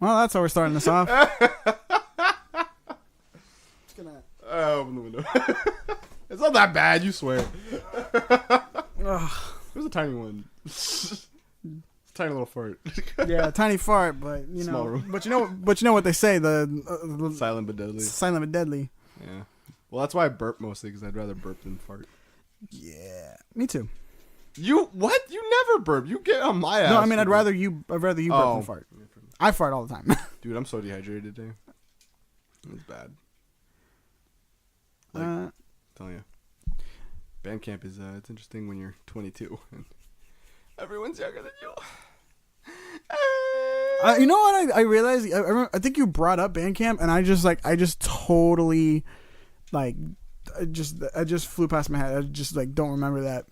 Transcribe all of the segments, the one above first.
Well, that's how we're starting this off. Open the window. It's not that bad, you swear. There's a tiny one. It's a tiny little fart. Yeah, tiny fart, but you Small know, room. but you know what they say, the Silent but deadly. silent but deadly. Yeah. Well, that's why I burp mostly, because I'd rather burp than fart. Yeah, me too. You what? You never burp. You get on my ass. No, I mean I'd rather you burp than fart. I fart all the time. Dude, I'm so dehydrated today. It's bad. Like, telling you, band camp is it's interesting when you're 22 and everyone's younger than you. You know what? I realized. I think you brought up band camp, and I just totally, like, I just flew past my head. I just don't remember that.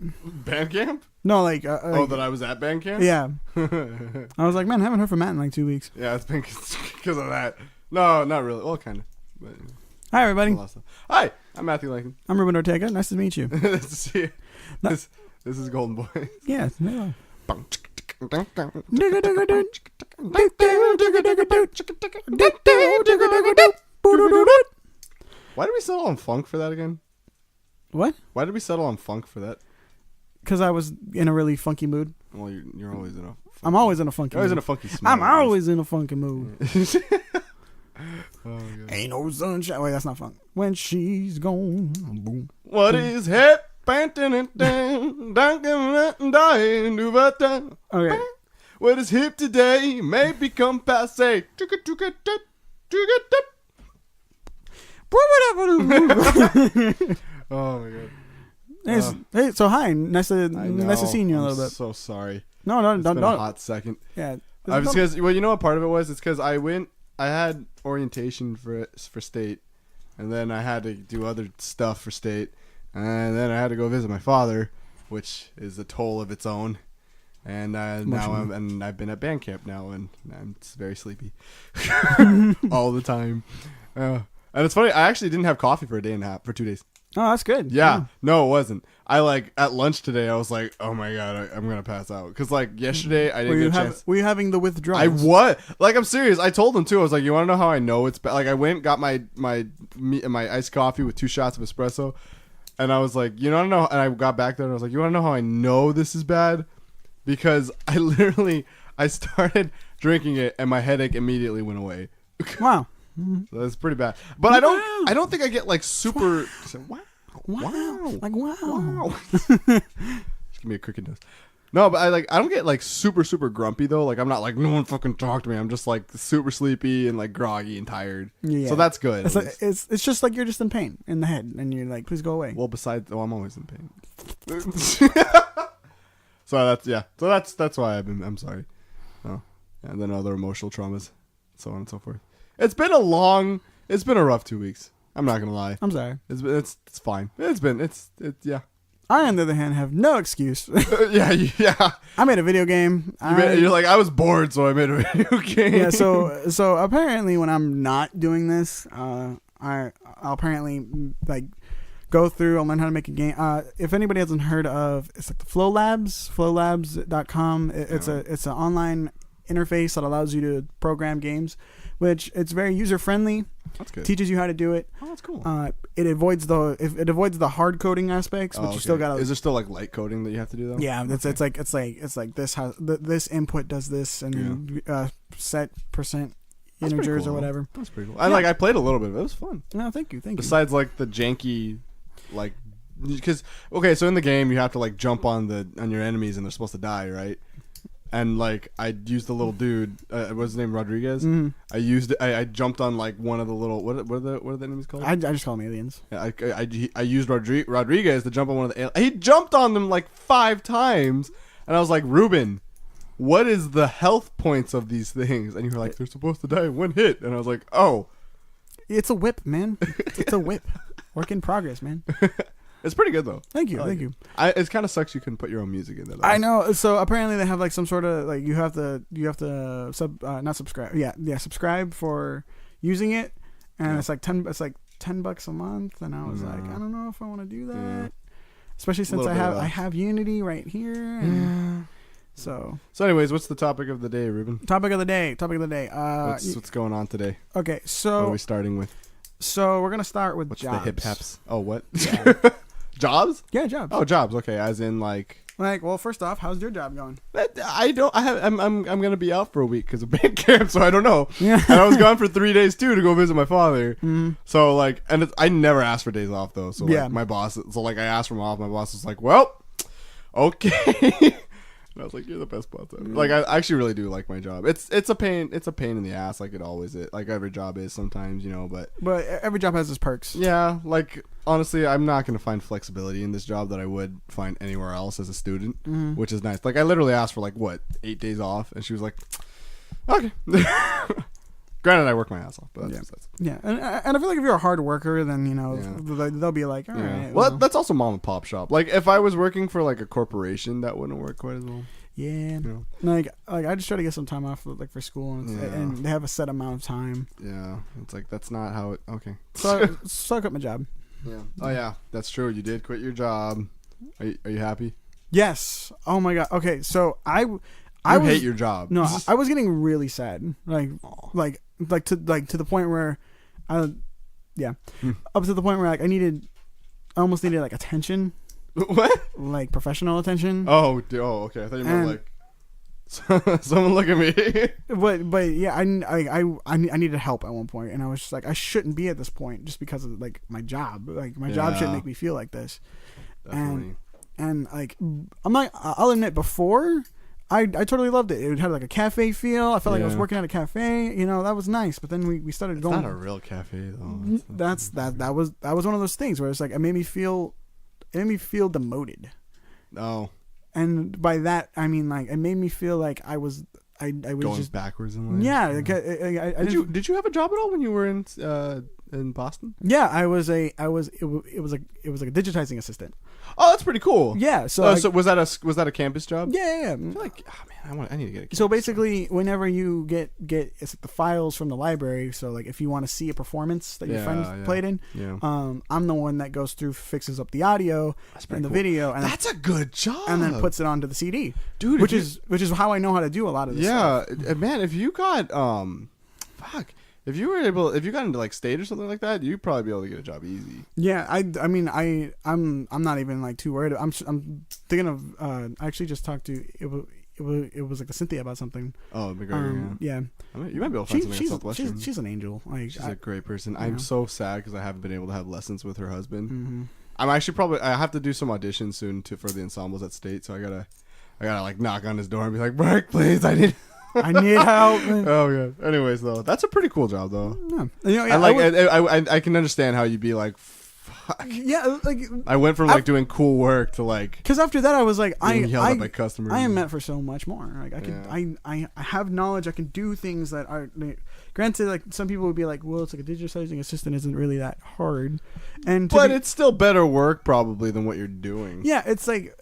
Band camp? No, like, that I was at band camp? Yeah. I was like, man, I haven't heard from Matt in like 2 weeks. Yeah, it's been because of that. No, not really. Well, kind of. But, Hi, everybody. Hi, I'm Matthew Lincoln. I'm Ruben Ortega. Nice to meet you. Nice to see you. This is Golden Boy. Yeah. No. Why did we settle on funk for that again? What? Why did we settle on funk for that? Because I was in a really funky mood. Well, you're always in a. I'm always in a funky. You're always mood. in a funky. Smell, I'm always in a funky mood. Oh, ain't no sunshine. Wait, that's not funk. When she's gone. Boom. What is hip? Okay. What is hip today may become passe. Oh my god. Hey, so hi, nice to see you a little bit. So sorry. No, It's been a hot second. Yeah. I was because you know what part of it was? It's because I had orientation for state, and then I had to do other stuff for state, and then I had to go visit my father, which is a toll of its own. And now I've been at band camp now, and I'm very sleepy all the time. And it's funny, I actually didn't have coffee for 2 days. Oh, that's good. Yeah. No, it wasn't. I at lunch today, I was like, oh my God, I'm going to pass out. Because yesterday, I didn't get a chance. Were you having the withdrawals? I was. I'm serious. I told them too. I was like, you want to know how I know it's bad? I went, got my iced coffee with 2 shots of espresso. And I was like, you want to know? And I got back there and I was like, you want to know how I know this is bad? Because I started drinking it and my headache immediately went away. Wow. So that's pretty bad. But I don't think I get super. Wow. Wow. Just give me a cricket nose. No, but I don't get super grumpy though. I'm not no one fucking talk to me. I'm just super sleepy and groggy and tired. Yeah. So that's good. It's just you're just in pain in the head and you're like, please go away. Well, I'm always in pain. So that's why I'm sorry. Oh, and then other emotional traumas, so on and so forth. It's been a rough 2 weeks. I'm not gonna lie. I'm sorry. It's fine. Yeah. I, on the other hand, have no excuse. Yeah. I made a video game. You're like, I was bored, so I made a video game. Yeah. So apparently, when I'm not doing this, I'll apparently go through. I'll learn how to make a game. If anybody hasn't heard of, it's the Flow Labs, flowlabs.com. It's an online interface that allows you to program games, which it's very user friendly. That's good. Teaches you how to do it. Oh, that's cool. It avoids the hard coding aspects, but you still gotta. Is there still light coding that you have to do though? Yeah, it's like this input does this and set percent integers cool. or whatever. That's pretty cool. I played a little bit of it. It was fun. No, thank you. Besides the janky, because so in the game you have to jump on your enemies and they're supposed to die, right? And I used the little dude. What's his name? Rodriguez. Mm-hmm. I jumped on one of the little what are the enemies called? I just call them aliens. Yeah, I used Rodriguez to jump on one of the aliens. He jumped on them 5 times, and I was like, Ruben, what is the health points of these things? And you were like, they're supposed to die in 1 hit. And I was like, oh, it's a whip, man. It's a whip. Work in progress, man. It's pretty good though. Thank you. It kind of sucks you couldn't put your own music in there. I know. So apparently they have some sort of you have to not subscribe. Yeah, subscribe for using it, and it's $10 a month. And I was like, I don't know if I want to do that, especially since I have Unity right here. And So anyways, what's the topic of the day, Ruben? topic of the day. What's going on today? Okay, What are so we starting with? we're gonna start with What's jobs. the hip haps? Oh, what? Yeah. Jobs? Yeah, jobs. Oh, jobs. Okay, as in like. Like, well, first off, how's your job going? I'm gonna be out for a week because of band camp, so I don't know. Yeah. And I was gone for 3 days too to go visit my father. Mm-hmm. So like, and I never asked for days off though. So like, Yeah. my boss, so like I asked for them off. My boss was like, "Well, okay." And I was like, "You're the best boss ever." Like I actually really do like my job. It's a pain. It's a pain in the ass, like it always is. Like every job is sometimes, you know. But every job has its perks. Yeah, like honestly, I'm not gonna find flexibility in this job that I would find anywhere else as a student, which is nice. Like I literally asked for like 8 days off, and she was like, "Okay." Granted, I work my ass off, but that's Yeah, and I feel like if you're a hard worker, then Yeah. they'll be like, all right. Well, that's also mom and pop shop. Like if I was working for like a corporation, that wouldn't work quite as well. yeah. You know? Like I just try to get some time off for school, and, Yeah. and they have a set amount of time. Yeah, it's like that's not how it. Okay. So I quit my job. Yeah. Oh yeah, that's true. You did quit your job. Are you happy? Yes. Oh my god. Okay. So I You was, hate your job. No, I was getting really sad. Like to the point where up to the point where like I almost needed like attention, What? like professional attention. Oh, okay. I thought you meant like someone look at me. But yeah, I needed help at one point, and I was just like, I shouldn't be at this point just because of like my job. Like my job shouldn't Yeah. make me feel like this. Definitely. And like I'll admit, before I totally loved it. It had like a cafe feel. I felt like I was Yeah. working at a cafe. You know, that was nice. But then we started It's going. not a real cafe though. That was one of those things where it's like it made me feel demoted. No. And by that I mean like it made me feel like I was Going just backwards in life. yeah. Like, I Did you have a job at all when you were in Boston? Yeah, it was like a digitizing assistant. Oh, that's pretty cool. Yeah, so So was that a campus job? yeah. I feel like, oh man, I need to get a campus So job. basically, whenever you get it's like the files from the library. So like if you want to see a performance that your friend played in, Yeah. I'm the one that goes through, fixes up the audio pretty and the cool. video, and That's a good job. and then puts it onto the CD, Dude, which is how I know how to do a lot of this. yeah, stuff. man, if you got if you got into like state or something like that, you'd probably be able to get a job easy. Yeah, I mean I'm not even like too worried. I'm thinking of I actually just talked to it was like a Cynthia about something. Oh, McGregor, Yeah. I mean, you might be able to find something at Southwestern. She's an angel. Like She's a great person. yeah. I'm so sad because I haven't been able to have lessons with her husband. Mm-hmm. I'm actually I have to do some auditions soon for the ensembles at State, so I gotta like knock on his door and be like, Mark, please, I need help. Oh yeah. Anyways, though, that's a pretty cool job, though. Yeah. You know, yeah, I can understand how you'd be like, fuck. yeah, like I went from like doing cool work to like because after that I was like being yelled at by customers. I am meant for so much more. Like I could I have knowledge. I can do things that are granted. Like some people would be like, well, it's like a digitizing assistant isn't really that hard, but it's still better work probably than what you're doing. Yeah, it's like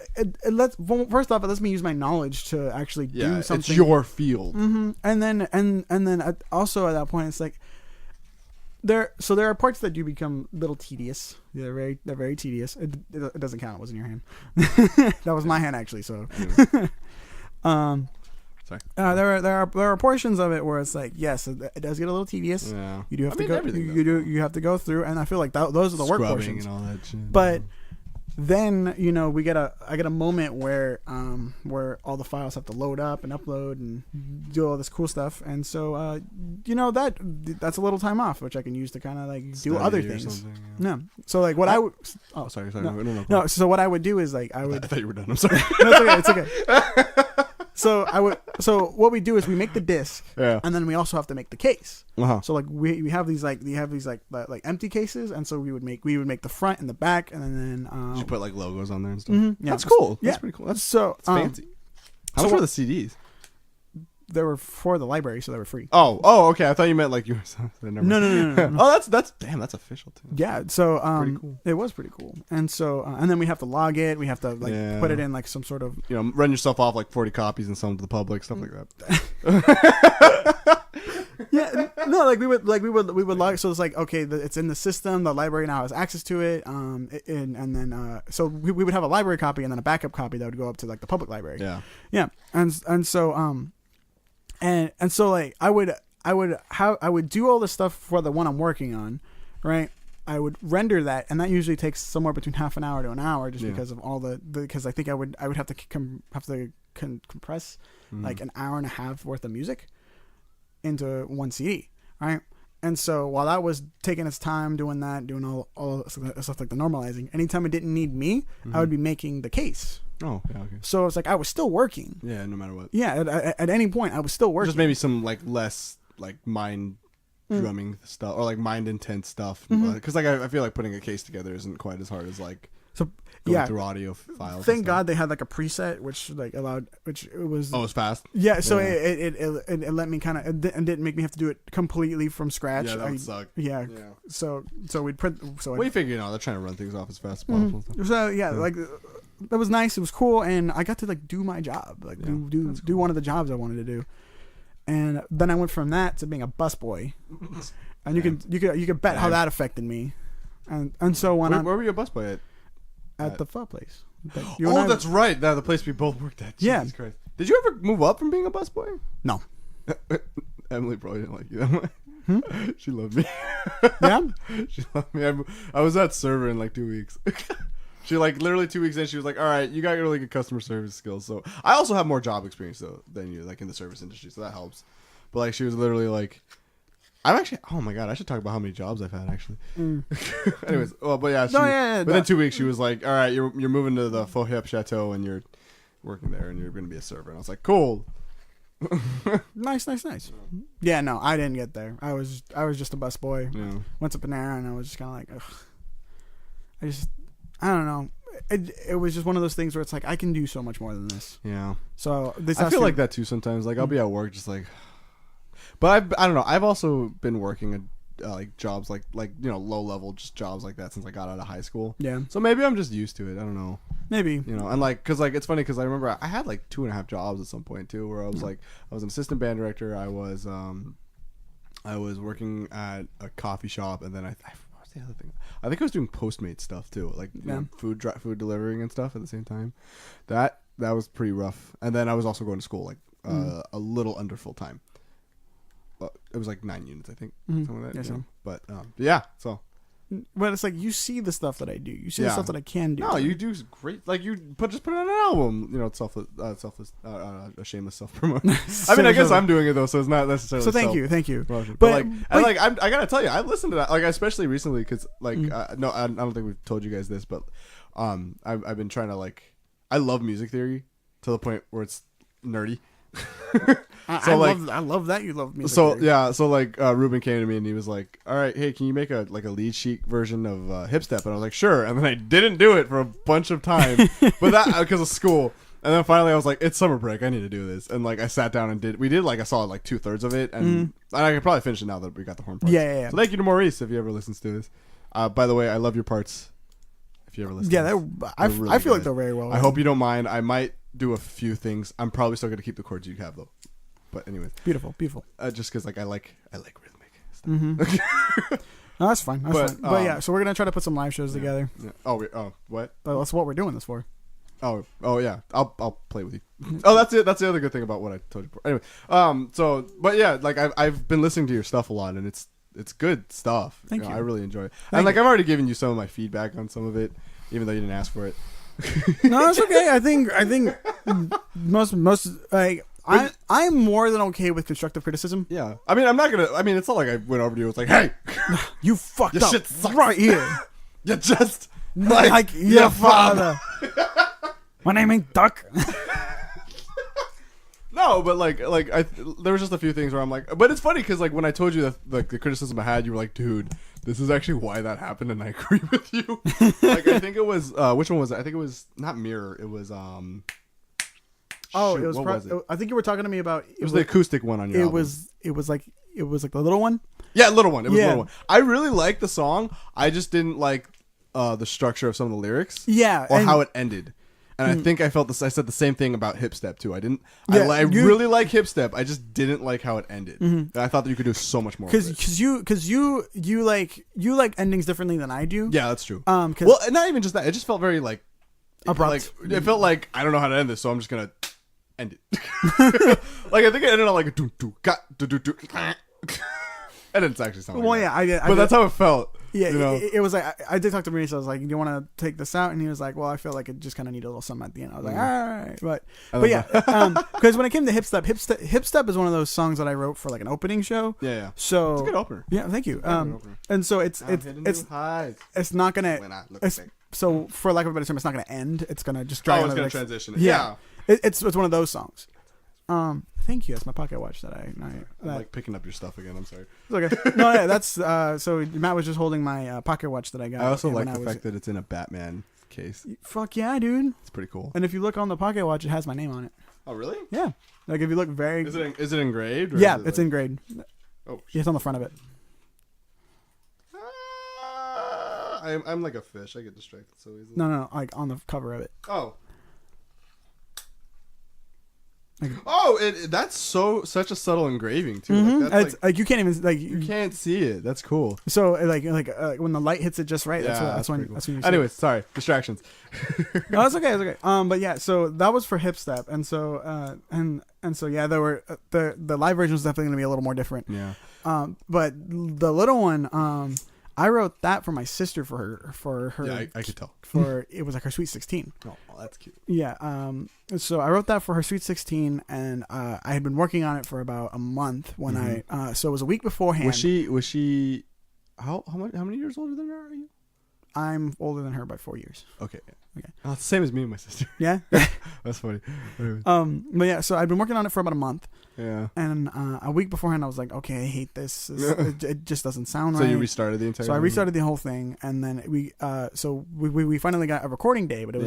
first off, it lets me use my knowledge to actually do something. It's your field. Mm-hmm. And then also at that point, it's like there are parts that do become a little tedious. They're very tedious. It doesn't count. It wasn't your hand. That was my hand actually. So, Anyway. Sorry. There are portions of it where it's like yes, it does get a little tedious. Yeah. You do have to go. everything You have to go through, and I feel like those are the work Scrubbing portions. and all that shit. But then I get a moment where all the files have to load up and upload and do all this cool stuff, and so that's a little time off which I can use to kind of like do Study other or things. something, yeah. No, so like what I would. Oh, sorry. No, so what I would do is like I would. I thought you were done. I'm sorry. No, it's okay. So what we do is we make the disc, Yeah. and then we also have to make the case. Uh-huh. So like we have these like empty cases, and so we would make the front and the back, and then Did you put like logos on there and stuff? yeah, That's cool. yeah. That's pretty cool. That's so fancy. How much were the CDs? They were for the library, so they were free. Oh, okay. I thought you meant like you were. No. Oh, that's that's official too. Yeah, so Pretty cool. it was pretty cool, and so and then we have to log it. We have to like Yeah. put it in like some sort of Run yourself off like 40 copies and sell them to the public, stuff like that. yeah. No, like we would log. So it's like, okay, it's in the system. The library now has access to it. And then so we would have a library copy and then a backup copy that would go up to like the public library. Yeah. Yeah. And so and so like I would do all the stuff for the one I'm working on, right? I would render that, and that usually takes somewhere between half an hour to an hour, just because of all because I think I would have to compress like an hour and a half worth of music into one CD, right? And so while I was taking its time doing that, doing all stuff like the normalizing, anytime it didn't need me, I would be making the case. Oh, yeah, okay. So it's like I was still working. Yeah, no matter what. Yeah, at any point I was still working. Just maybe some like less like mind drumming stuff or like mind intense stuff, because like I feel like putting a case together isn't quite as hard as like going through audio files. Thank God they had like a preset which like allowed, which it was it was fast. Yeah, so it let me kind of, and didn't make me have to do it completely from scratch. Yeah, that would suck. Yeah. So we'd print. So we figure they're trying to run things off as fast as possible. So yeah, like that was nice. It was cool, and I got to like do my job, like do one of the jobs I wanted to do. And then I went from that to being a busboy, and you could bet how that affected me. And so when where were you a busboy at the pho place? That's right. The place we both worked at. Jesus Christ. Did you ever move up from being a busboy? No. Emily probably didn't like you that way. She loved me. Yeah? She loved me. I was at server in like 2 weeks. She like literally 2 weeks in, she was like, all right, you got really good customer service skills. So I also have more job experience though than you, like in the service industry, so that helps. But like she was literally like, I'm actually, oh my God, I should talk about how many jobs I've had actually. Anyways, well, but yeah, within 2 weeks she was like, all right, you're moving to the Faux Hip Chateau and you're working there and you're going to be a server. And I was like, cool. Nice. Yeah, no, I didn't get there. I was just a busboy. Yeah. Went to Panera and I was just kind of like, ugh. I don't know. It was just one of those things where it's like I can do so much more than this. Yeah. So I feel like that too sometimes. Like I'll be at work just like, but I don't know. I've also been working like jobs like low level just jobs like that since I got out of high school. Yeah. So maybe I'm just used to it. I don't know. Maybe. And like because like it's funny because I remember I had like 2.5 jobs at some point too where I was like I was an assistant band director. I was working at a coffee shop and then what was the other thing? I think I was doing Postmates stuff too, like food delivering and stuff at the same time. That was pretty rough. And then I was also going to school like a little under full time. It was like 9 units, I think, something like that. But yeah, so. But it's like you see the stuff that I do. You see the stuff that I can do. No, you do great. Like you just put it on an album. A shameless self promotion. I mean, I guess I'm doing it though, so it's not necessarily. So thank you. But I gotta tell you, I've listened to that, like especially recently, because like no, I don't think we've told you guys this, but I've been trying to like, I love music theory to the point where it's nerdy. I love that you love music. So theory. Yeah, so like Ruben came to me and he was like, "All right, hey, can you make a lead sheet version of Hip Step?" And I was like, "Sure." And then I didn't do it for a bunch of time, but that because of school. And then finally I was like, "It's summer break, I need to do this." And like I sat down and did. We did like I saw like 2/3 of it, and I could probably finish it now that we got the horn parts. Yeah. So thank you to Maurice if he ever listens to this. By the way, I love your parts. If you ever listen. Yeah, I really feel like they're very well. I hope you don't mind. I might do a few things. I'm probably still going to keep the chords you have though. But anyways, beautiful. Just because like I like rhythmic stuff. No, that's fine. But yeah, so we're gonna try to put some live shows together. Yeah. What? But that's what we're doing this for. Oh yeah. I'll play with you. Oh, that's it. That's the other good thing about what I told you before. Anyway, so but yeah, like I've been listening to your stuff a lot, and it's good stuff. Thank you. I really enjoy it. And like I've already given you some of my feedback on some of it, even though you didn't ask for it. No, it's okay. I think most like. I'm more than okay with constructive criticism. Yeah. I mean, it's not like I went over to you and was like, "Hey, you fucked up shit sucks. right here." You just like your father. My name ain't Duck. No, but there was just a few things where I'm like, but it's funny because like when I told you that like the criticism I had, you were like, "Dude, this is actually why that happened," and I agree with you. Like I think it was which one was it? I think it was not Mirror. It was Oh, it was. I think you were talking to me about. It was the acoustic one on your album. It was like the little one. Yeah, little one. It was the little one. I really liked the song. I just didn't like the structure of some of the lyrics. Yeah, or how it ended. And I think I felt this. I said the same thing about Hip Step too. I didn't. Yeah, I really like Hip Step. I just didn't like how it ended. And I thought that you could do so much more. Because you like endings differently than I do. Yeah, that's true. Cause Well, not even just that. It just felt very like abrupt. Like it felt like I don't know how to end this, so I'm just gonna end it. Like I think it ended on like a do do got do do do. And it's actually something. Well, yeah, I did. But that's how it felt. Yeah, you know? it was like I did talk to Maurice. I was like, "Do you want to take this out?" And he was like, "Well, I feel like it just kind of needed a little something at the end." I was like, "All right," but yeah, because when it came to Hip Step is one of those songs that I wrote for like an opening show. Yeah. So it's a good opener. Yeah, thank you. And so it's not gonna. So for lack of a better term, it's not gonna end. It's gonna just drag. Oh, it's gonna transition. Yeah. It's one of those songs. Thank you. That's my pocket watch that I'm like picking up your stuff again. I'm sorry. It's okay. No, yeah, that's so Matt was just holding my pocket watch that I got. I also like the fact that it's in a Batman case. Fuck yeah, dude. It's pretty cool. And if you look on the pocket watch, it has my name on it. Oh, really? Yeah. Like if you look very. Is it engraved? Or yeah, is it's like... engraved. Oh. Yeah, it's on the front of it. I'm like a fish. I get distracted so easily. No, like on the cover of it. Oh. Like, that's such a subtle engraving too. Mm-hmm. Like, that's like you can't even like you can't see it. That's cool. So like when the light hits it just right. That's when cool. you see Anyways, sorry, distractions. No, it's okay. It's okay. But yeah, so that was for Hip Step, and so and so yeah, there were the live version was definitely gonna be a little more different. Yeah. But the little one, I wrote that for my sister for her. Yeah, I could tell. For it was like her Sweet 16. Oh, that's cute. Yeah. So I wrote that for her Sweet 16, and I had been working on it for about a month when so it was a week beforehand. Was she? How many years older than her are you? I'm older than her by 4 years. Okay. Okay. Oh, it's the same as me and my sister. Yeah. That's funny. But yeah, so I'd been working on it for about a month. Yeah. And a week beforehand, I was like, okay, I hate this. It just doesn't sound right. So you restarted the entire. So I restarted the whole thing, and then we finally got a recording day, but it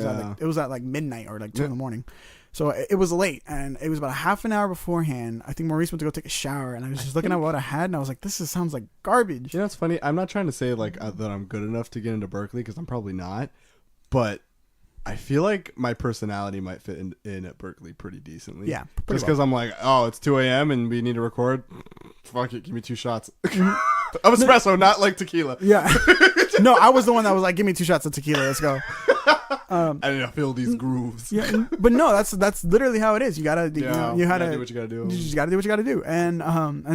was at like midnight or like 2 in the morning. So it was late, and it was about a half an hour beforehand. I think Maurice went to go take a shower, and I was just looking at what I had, and I was like, this sounds like garbage. You know, it's funny. I'm not trying to say like that I'm good enough to get into Berklee, because I'm probably not, but I feel like my personality might fit in at Berklee pretty decently. Yeah. Just because I'm like, oh, it's 2 a.m. and we need to record. Fuck it, give me 2 shots. I'm espresso, not like tequila. Yeah. No, I was the one that was like, give me 2 shots of tequila. Let's go. I need to feel these grooves. Yeah, but no, that's literally how it is. You gotta, do what you gotta do. You just gotta do what you gotta do. And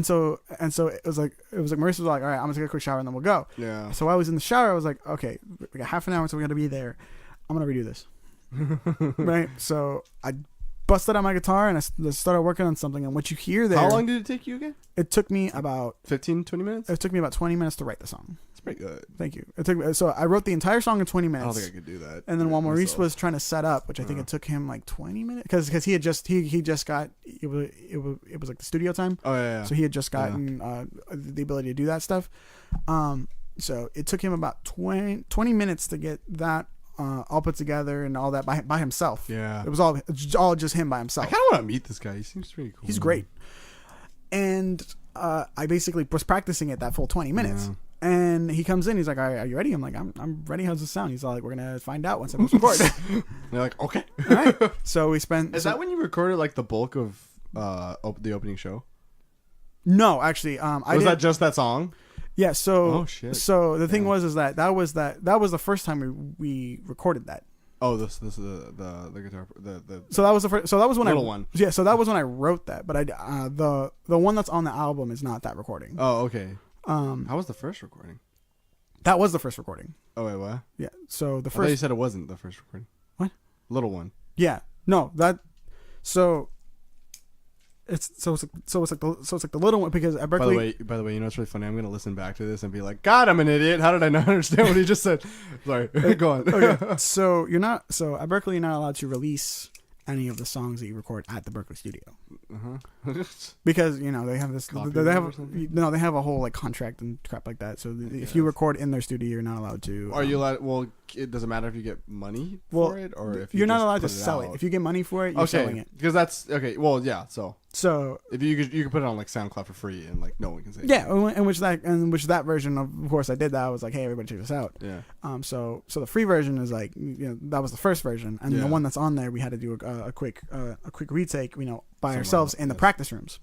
so it was like Marissa was like, all right, I'm gonna take a quick shower and then we'll go. Yeah. So while I was in the shower, I was like, okay, we got half an hour, so we gotta be there. I'm gonna redo this. Right. So I busted out my guitar and I started working on something. And what you hear there. How long did it take you again? It took me about 15, 20 minutes. It took me about 20 minutes to write the song. That's pretty good. Thank you. It took me, so I wrote the entire song in 20 minutes. I don't think I could do that. And then while Maurice was trying to set up, which I think it took him like 20 minutes, because he had just got it was like the studio time. Oh yeah. So he had just gotten the ability to do that stuff. So it took him about 20 minutes to get that all put together and all that by himself. Yeah. It was all just him by himself. I kind of want to meet this guy. He seems pretty cool. He's great. And I basically was practicing it that full 20 minutes. Yeah. And he comes in. He's like, are you ready? I'm like, I'm ready. How's this sound? He's all like, we're going to find out once I record. They're like, okay. All right. So we spent... Is that when you recorded like the bulk of the opening show? No, actually. Was that just that song? Yeah, so... Oh, shit. So the thing was that was the first time we recorded that. Oh, this is the guitar. So that was the first. So that was when little one. Yeah, so that was when I wrote that. But the one that's on the album is not that recording. Oh, okay. How was the first recording? That was the first recording. Oh wait, what? Yeah. So the I first. thought you said it wasn't the first recording. What? Little one. Yeah. No. That. So. It's like the little one because at Berklee. By the way, you know what's really funny? I'm gonna listen back to this and be like, God, I'm an idiot. How did I not understand what he just said? Sorry, go on. Okay. So at Berklee you're not allowed to release any of the songs that you record at the Berklee studio. Because they have this. They have a whole like contract and crap like that. So if you record in their studio, you're not allowed to. Are you allowed? Well, it doesn't matter if you get money for it or if you're not allowed to sell it. If you get money for it, you're selling it. Because that's okay. Well, yeah. So So if you could put it on like SoundCloud for free and like no one can say yeah, anything. in which that version of course I did that. I was like, hey, everybody check this out. Yeah. So the free version is like, that was the first version, and the one that's on there we had to do a quick retake, by ourselves in the practice rooms.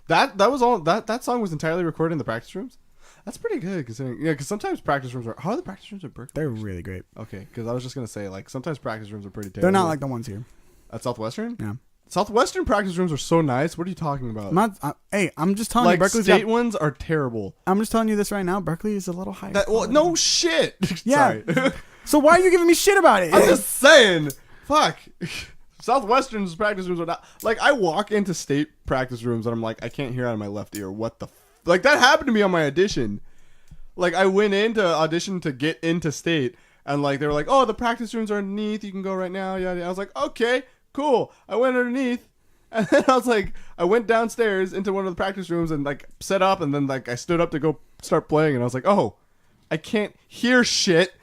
That was all. That song was entirely recorded in the practice rooms. That's pretty good considering. Yeah, because sometimes practice rooms are. How are the practice rooms at Berkeley? They're really great. Okay, because I was just gonna say like sometimes practice rooms are pretty terrible. They're not like the ones here at Southwestern. Yeah. Southwestern practice rooms are so nice. What are you talking about? I'm just telling like you, Berkeley's state ones are terrible. I'm just telling you this right now. Berkeley is a little higher. No shit. Yeah. Sorry. So why are you giving me shit about it? I'm just saying. Fuck. Southwestern's practice rooms are not like I walk into state practice rooms and I'm like I can't hear out of my left ear. What the like that happened to me on my audition. Like I went in to audition to get into state and like they were like, oh, the practice rooms are underneath. You can go right now. Yeah. I was like, okay. Cool. I went underneath, and then I went downstairs into one of the practice rooms and like set up, and then like I stood up to go start playing, and I was like, oh, I can't hear shit,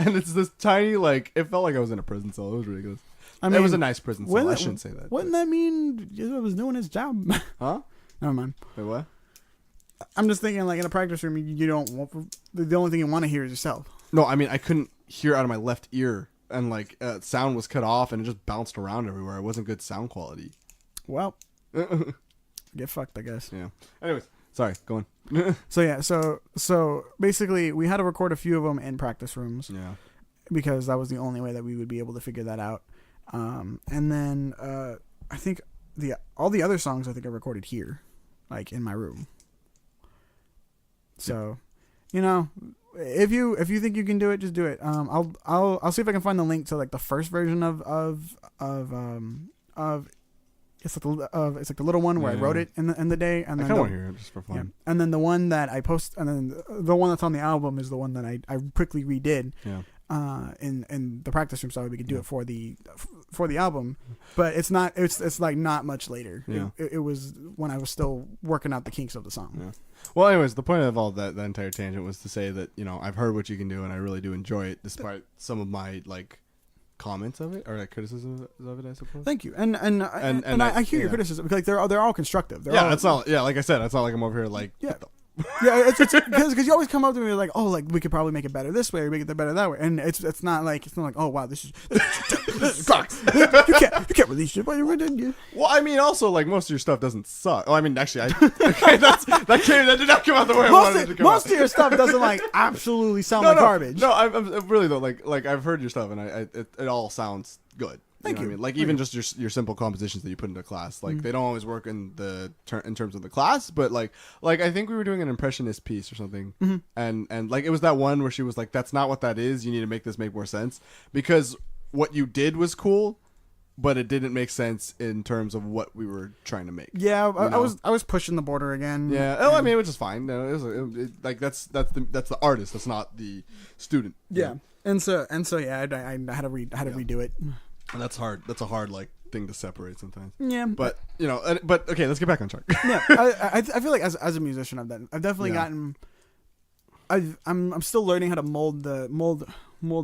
and it's this tiny like it felt like I was in a prison cell. It was ridiculous. I mean, it was a nice prison cell. I shouldn't say that. Wouldn't that mean Jesus was doing his job? Huh? Never mind. Wait, what? I'm just thinking like in a practice room, you don't want, the only thing you want to hear is yourself. No, I mean I couldn't hear out of my left ear. And like sound was cut off and it just bounced around everywhere. It wasn't good sound quality. Well, get fucked, I guess. Yeah. Anyways, sorry, go on. So basically we had to record a few of them in practice rooms. Yeah. Because that was the only way that we would be able to figure that out. And then I think all the other songs I think I recorded here, like in my room. So, if you think you can do it, just do it. I'll see if I can find the link to like the first version of it's like the little one where I wrote it in the day, and then I kind of want to hear it just for fun. Yeah. And then the one that I post, and then the one that's on the album is the one that I quickly redid. Yeah. In the practice room, so we could do it for the album, but it's like not much later. Yeah. It was when I was still working out the kinks of the song. Yeah. Well, anyways, the point of all that entire tangent was to say that I've heard what you can do and I really do enjoy it, despite some of my like comments of it or like criticisms of it, I suppose. Thank you, and I hear your criticism because like they're all constructive. That's all. Yeah, like I said, it's not like I'm over here like yeah, it's because you always come up to me like, oh, like we could probably make it better this way or make it better that way, and it's not like oh wow, this sucks. you can't release shit, but you didn't you? Well, I mean, also like most of your stuff doesn't suck. Oh, I mean, actually, that did not come out the way I wanted it to come out. Most of your stuff doesn't like absolutely sound like garbage. No, I'm really though like I've heard your stuff and it all sounds good. Thank you. What I mean? Like even just your simple compositions that you put into class, like they don't always work in terms of the class, but like I think we were doing an impressionist piece or something, and like it was that one where she was like, "That's not what that is. You need to make this make more sense," because what you did was cool, but it didn't make sense in terms of what we were trying to make. Yeah, I was pushing the border again. Yeah, I mean, which is fine. No, like that's the artist. That's not the student. Yeah, and so yeah, I had to redo it. And that's hard. That's a hard like thing to separate sometimes. Yeah, but but okay, let's get back on track. Yeah, I feel like as a musician, I've definitely gotten. I'm still learning how to mold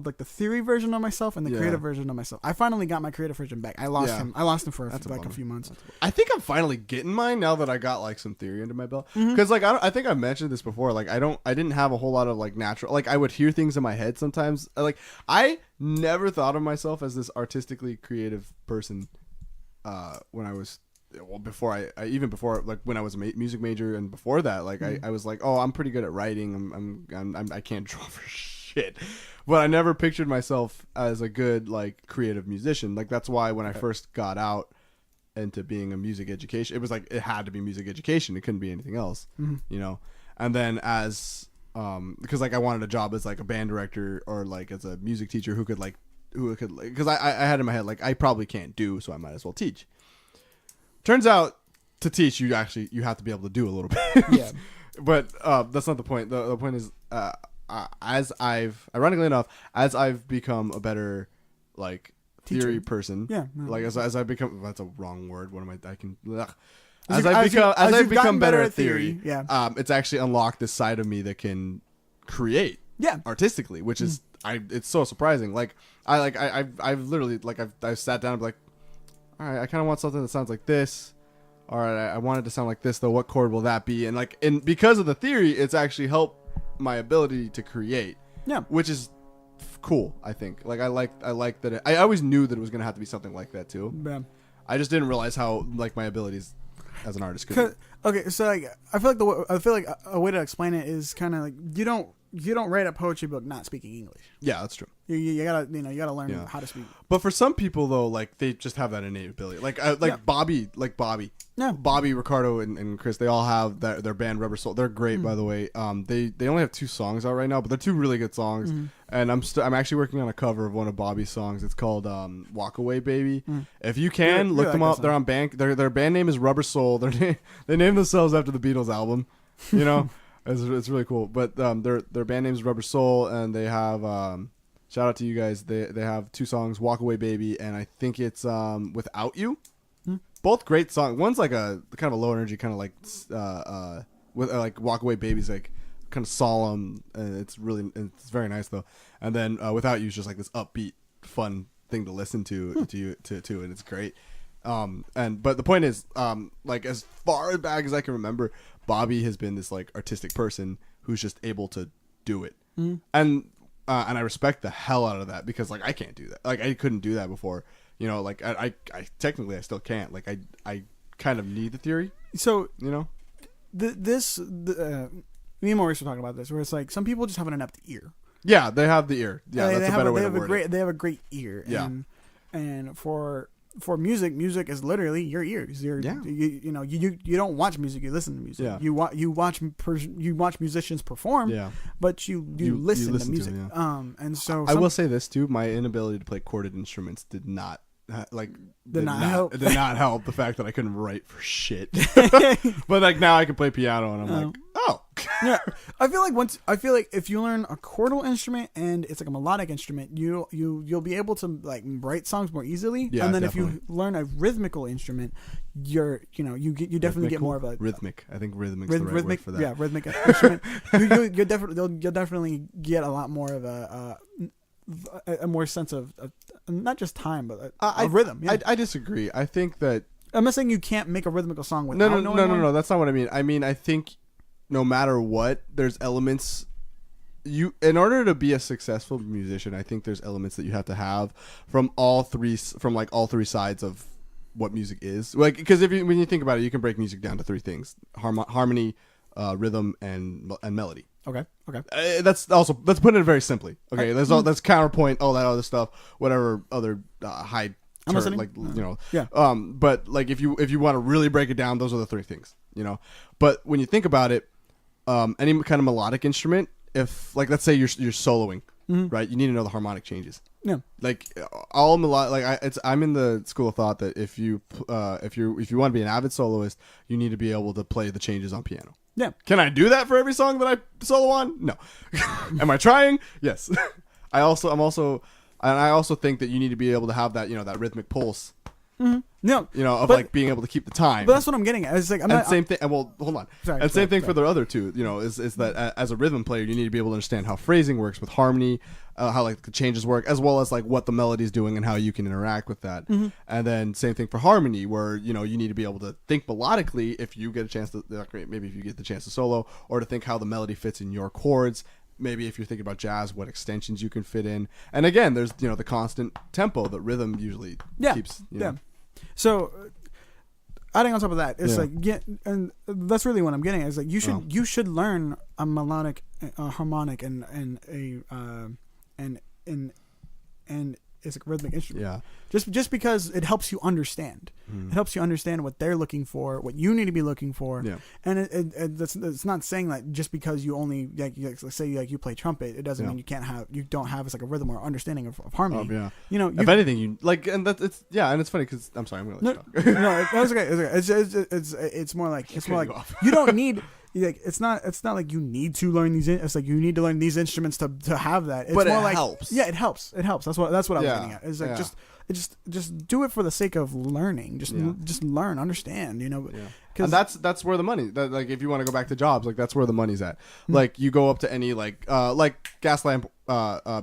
like the theory version of myself and the creative version of myself. I finally got my creative version back. I lost him for a few months. I think I'm finally getting mine now that I got like some theory under my belt. Because like I think I mentioned this before. Like I didn't have a whole lot of like natural. Like I would hear things in my head sometimes. Like I never thought of myself as this artistically creative person. When I was. Well, before I even before like when I was a music major and before that, like I was like, oh, I'm pretty good at writing. I can't draw for shit, but I never pictured myself as a good like creative musician. Like that's why when I first got out into being a music education, it was like it had to be music education. It couldn't be anything else, And then as because like I wanted a job as like a band director or like as a music teacher who could because I had in my head like I probably can't do, so I might as well teach. Turns out to teach you have to be able to do a little bit. Yeah. But that's not the point. The point is as ironically enough, as I've become a better like theory person. Yeah. No. Like as I become that's a wrong word. What am I can ugh. As I've become better at theory, it's actually unlocked this side of me that can create artistically, which is it's so surprising. Like I've literally like I've sat down and be like, all right, I kind of want something that sounds like this, all right, I want it to sound like this though. What chord will that be? And because of the theory, it's actually helped my ability to create. Yeah. Which is cool. I think. Like I like that. I always knew that it was gonna have to be something like that too. Yeah. I just didn't realize how like my abilities as an artist could. Okay, so like I feel like a way to explain it is kind of like you don't write a poetry book not speaking English. Yeah, that's true. You gotta learn how to speak. But for some people though, like they just have that innate ability. Like Bobby. Yeah. Bobby, Ricardo, and Chris, they all have their band Rubber Soul. They're great, by the way. They only have 2 songs out right now, but they're 2 really good songs. And I'm actually working on a cover of one of Bobby's songs. It's called "Walk Away, Baby." If you can look them up, they're on band. Their band name is Rubber Soul. They named themselves after the Beatles album. You know, it's really cool. But their band name is Rubber Soul, and they have shout out to you guys. They have 2 songs, "Walk Away, Baby," and I think it's "Without You." Both great songs. One's like a kind of a low energy, kind of like with like "Walk Away, Baby's" like kind of solemn, and it's very nice though. And then "Without You" is just like this upbeat, fun thing to listen to, and it's great. But the point is, like as far back as I can remember, Bobby has been this like artistic person who's just able to do it, and I respect the hell out of that because like I can't do that. Like I couldn't do that before. You know, like I technically I still can't. Like I kind of need the theory. So you know, me and Maurice were talking about this, where it's like some people just have an inept ear. Yeah, they have the ear. Yeah, that's a better way to word it. They have a great ear. Yeah, and for music is literally your ears. You don't watch music, you listen to music. Yeah. You watch musicians perform. Yeah. But you listen to music. To, yeah. And so I will say this too: my inability to play corded instruments did not help. It did not help the fact that I couldn't write for shit. But like now I can play piano, and I'm like, oh. Yeah, I feel like if you learn a chordal instrument and it's like a melodic instrument, you'll be able to like write songs more easily. Yeah, and then definitely. if you learn a rhythmical instrument, you definitely get more of a rhythmic. I think rhythmic is the right word for that. Yeah, rhythmic instrument. You'll definitely get a lot more of a more sense of not just time but a rhythm. Yeah. I disagree. I think that I'm not saying you can't make a rhythmical song without no. That's not what I mean. I mean I think no matter what, there's elements. In order to be a successful musician, I think there's elements that you have to have from all three sides of what music is. Like because when you think about it, you can break music down to 3 things: harmony, rhythm, and melody. Okay. Let's put it very simply. Okay, that's counterpoint, all that other stuff, whatever other high term, like you know. Yeah. But like if you want to really break it down, those are the 3 things. You know. But when you think about it, any kind of melodic instrument, if like let's say you're soloing, right? You need to know the harmonic changes. Yeah. Like all I'm in the school of thought that if you want to be an avid soloist, you need to be able to play the changes on piano. Yeah. Can I do that for every song that I solo on? No. Am I trying? Yes. I also think that you need to be able to have that, that rhythmic pulse. Mm-hmm. No. Like being able to keep the time. But that's what I'm getting at. It's like same thing. And well, hold on. Sorry, same thing for the other 2. Is that as a rhythm player, you need to be able to understand how phrasing works with harmony, how like the changes work, as well as like what the melody's doing and how you can interact with that. Mm-hmm. And then same thing for harmony, where you need to be able to think melodically if you get a chance to. Maybe if you get the chance to solo, or to think how the melody fits in your chords. Maybe if you're thinking about jazz, what extensions you can fit in. And again, there's the constant tempo that rhythm usually keeps. So, adding on top of that, it's and that's really what I'm getting at. Is like you should learn a melodic, harmonic, and it's like a rhythmic instrument. Yeah. Just because it helps you understand. It helps you understand what they're looking for, what you need to be looking for. Yeah. And it's not saying that just because you only say you play trumpet, it doesn't mean you don't have like a rhythm or understanding of harmony. If anything, you like, and it's funny because I'm sorry, I'm gonna let you talk. No, it's okay. It's more like you don't need. Like it's not like you need to learn these. It's like you need to learn these instruments to have that. It's but more it like, helps. Yeah, it helps. That's what I was getting at. It's like just do it for the sake of learning. Just learn, understand. And that's where the money. Like if you want to go back to jobs, like that's where the money's at. Like you go up to any like Gaslamp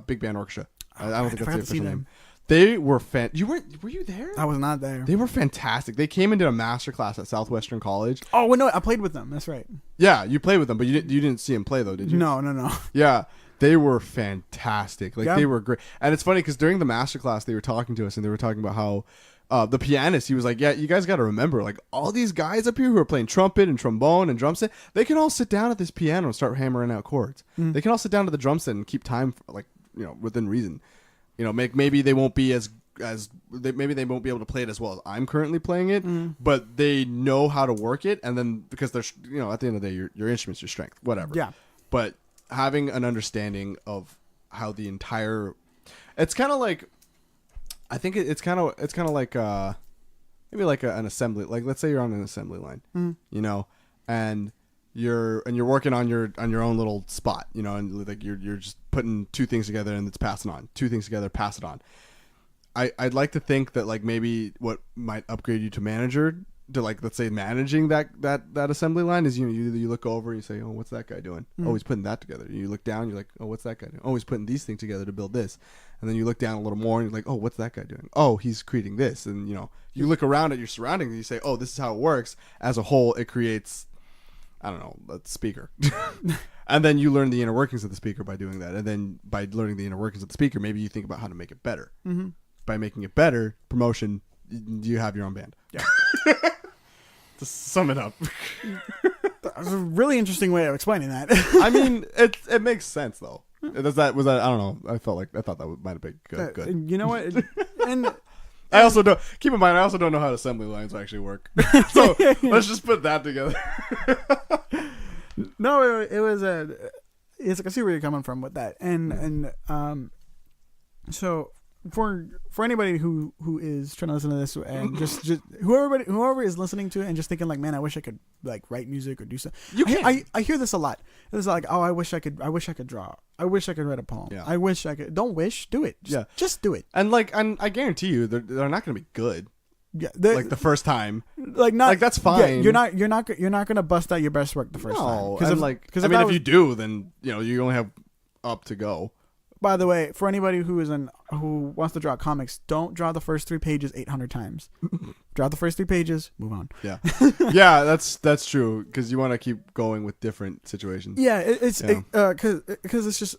big band orchestra. I don't think that's the official name. They were were you there? I was not there. They were fantastic. They came and did a master class at Southwestern College. Oh, well, no, I played with them. That's right. Yeah, you played with them, but you didn't see them play though, did you? No. Yeah, they were fantastic. Like Yeah. they were great. And it's funny because during the master class, they were talking to us and they were talking about how the pianist, he was like, yeah, you guys got to remember, like all these guys up here who are playing trumpet and trombone and drum set, they can all sit down at this piano and start hammering out chords. They can all sit down to the drum set and keep time, like, you know, within reason. You know, maybe they won't be maybe they won't be able to play it as well as I'm currently playing it, but they know how to work it. And then because they're, you know, at the end of the day, your instrument's your strength, whatever. Yeah. But having an understanding of how the entire, it's kind of like, I think it's kind of like maybe like an assembly. Like let's say you're on an assembly line, you know, and you're working on your own little spot, you know, and like you're just putting two things together and it's passing on. Two things together, pass it on. I'd like to think that like maybe what might upgrade you to manager, to like let's say managing that assembly line is, you know, you look over and you say, oh, what's that guy doing? Oh, he's putting that together. You look down, you're like, oh, what's that guy doing? Oh, he's putting these things together to build this. And then you look down a little more and you're like, oh, what's that guy doing? Oh, he's creating this. And you know, you look around at your surroundings and you say, oh, this is how it works. As a whole, it creates, I don't know, a speaker. And then you learn the inner workings of the speaker by doing that. And then by learning the inner workings of the speaker, maybe you think about how to make it better. By making it better, promotion, you have your own band. Yeah. To sum it up. That's a really interesting way of explaining that. I mean, it makes sense though. Was that I don't know. I thought that might have been good. You know what? And I also don't keep in mind. I also don't know how assembly lines actually work. So let's just put that together. no, it was it's like I see where you're coming from with that, and so for anybody who is trying to listen to this and just whoever is listening to it and just thinking like, man, I wish I could like write music or do something. I hear this a lot. It's like, oh, I wish I could draw. I wish I could write a poem. Yeah. I wish I could. Don't wish, do it. Just do it. And I guarantee you, they're not going to be good. Yeah, like the first time, like not like that's fine. Yeah, you're not gonna bust out your best work the first time. Because if you do, then you know you only have up to go. By the way, for anybody who wants to draw comics, don't draw the first 3 pages 800 times. Draw the first 3 pages, move on. Yeah, yeah, that's true because you want to keep going with different situations. Yeah, because it's just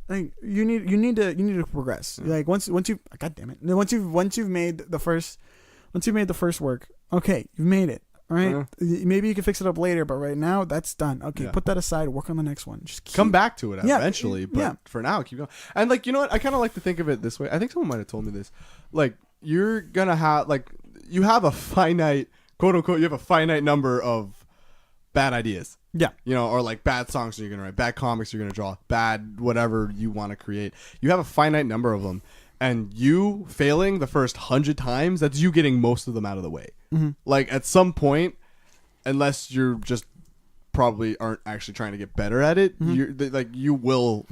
like you need to progress. Yeah. Like once you, God damn it, once you've made the first work, okay, you've made it. All right, maybe you can fix it up later, but right now that's done. Okay, put that aside. Work on the next one. Just come back to it eventually, but for now, keep going. And like, you know what? I kind of like to think of it this way. I think someone might have told me this. Like, you're gonna have you have a finite, quote unquote, you have a finite number of bad ideas. Yeah, you know, or like bad songs you're gonna write, bad comics you're gonna draw, bad whatever you want to create. You have a finite number of them. And you failing the first 100 times, that's you getting most of them out of the way. Mm-hmm. Like at some point, unless you're just probably aren't actually trying to get better at it, you will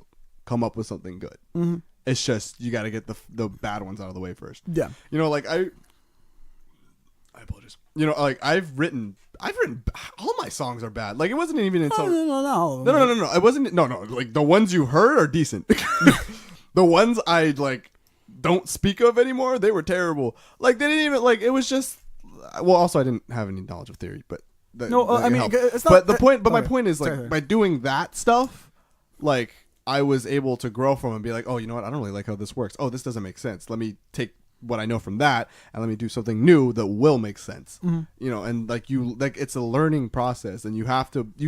come up with something good. Mm-hmm. It's just you got to get the bad ones out of the way first. Yeah, you know, like I apologize. You know, like I've written all my songs are bad. Like it wasn't even in some. No. It wasn't. No. Like the ones you heard are decent. The ones I like don't speak of anymore, they were terrible. Like they didn't even like. It was just. Well, also I didn't have any knowledge of theory, but I mean, it's not. But the point. But my point is like by doing that stuff, like I was able to grow from and be like, oh, you know what? I don't really like how this works. Oh, this doesn't make sense. Let me take what I know from that and let me do something new that will make sense. Mm-hmm. You know, and like it's a learning process, and you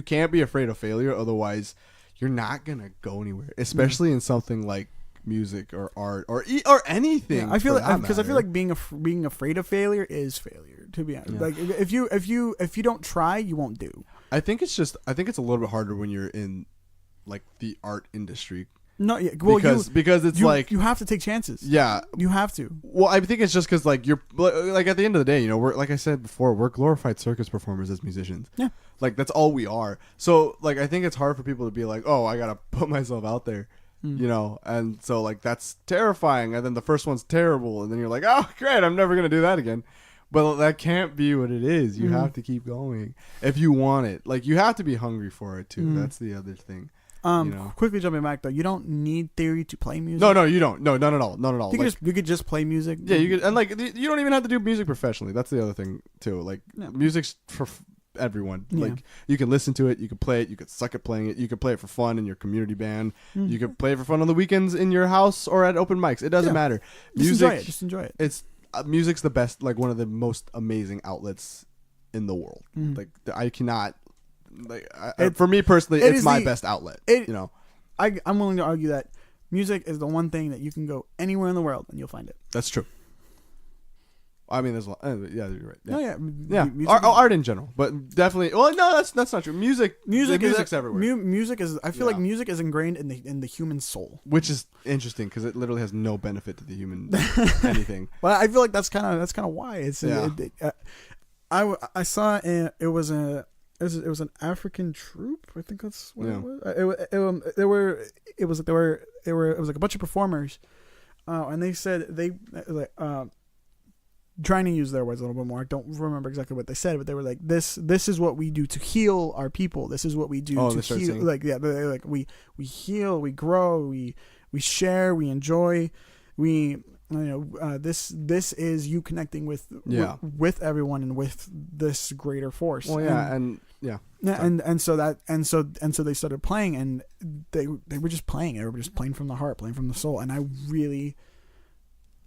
can't be afraid of failure, otherwise you're not gonna go anywhere, especially in something like music or art or anything. Yeah, I feel like being afraid of failure is failure, to be honest. Yeah. Like if you don't try, you won't do. I think it's a little bit harder when you're in like the art industry. No, yeah, well, because it's like you have to take chances. Yeah, you have to. Well, I think it's just because like you're like at the end of the day, you know, we're like I said before, we're glorified circus performers as musicians. Yeah, like that's all we are. So like I think it's hard for people to be like, oh, I gotta put myself out there, you know, and so like that's terrifying. And then the first one's terrible, and then you're like, oh, great, I'm never gonna do that again. But that can't be what it is. You have to keep going if you want it. Like you have to be hungry for it too. That's the other thing. Quickly jumping back though, you don't need theory to play music. No, you don't. No, not at all. Not at all. You could just play music. Yeah, you could, and like you don't even have to do music professionally. That's the other thing too. Like music's for everyone. Yeah. Like you can listen to it, you can play it, you could suck at playing it, you could play it for fun in your community band, you could play it for fun on the weekends in your house or at open mics. It doesn't matter. Just enjoy it. It's music's the best, like one of the most amazing outlets in the world. Like I cannot. Like for me personally, it's my best outlet. I'm willing to argue that music is the one thing that you can go anywhere in the world and you'll find it. That's true. I mean, there's a lot. Yeah, you're right. Yeah, yeah. Art in general, but definitely. Well, no, that's not true. Music's everywhere. Music is. I feel like music is ingrained in the human soul, which is interesting because it literally has no benefit to the human anything. Well, I feel like that's kind of why it's. Yeah. I saw it was an African troupe. I think that's what it was. It was like a bunch of performers, and they said trying to use their words a little bit more. I don't remember exactly what they said, but they were like, "This is what we do to heal our people. This is what we do to heal." Singing. Like we heal, we grow, we share, we enjoy, this is you connecting with everyone and with this greater force. Well, and so they started playing, and they were just playing. They were just playing from the heart, playing from the soul, and I really,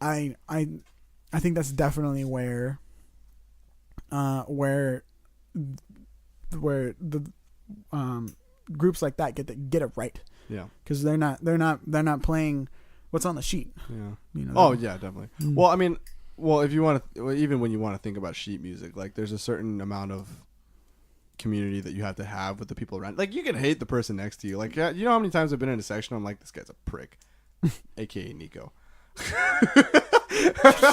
I think that's definitely where the groups like that get it right. Yeah, because they're not playing what's on the sheet. Yeah. Oh yeah, definitely. Well, I mean, if you want to, even when you want to think about sheet music, like there's a certain amount of community that you have to have with the people around. Like you can hate the person next to you. Like you know how many times I've been in a section, I'm like, this guy's a prick, aka Nico.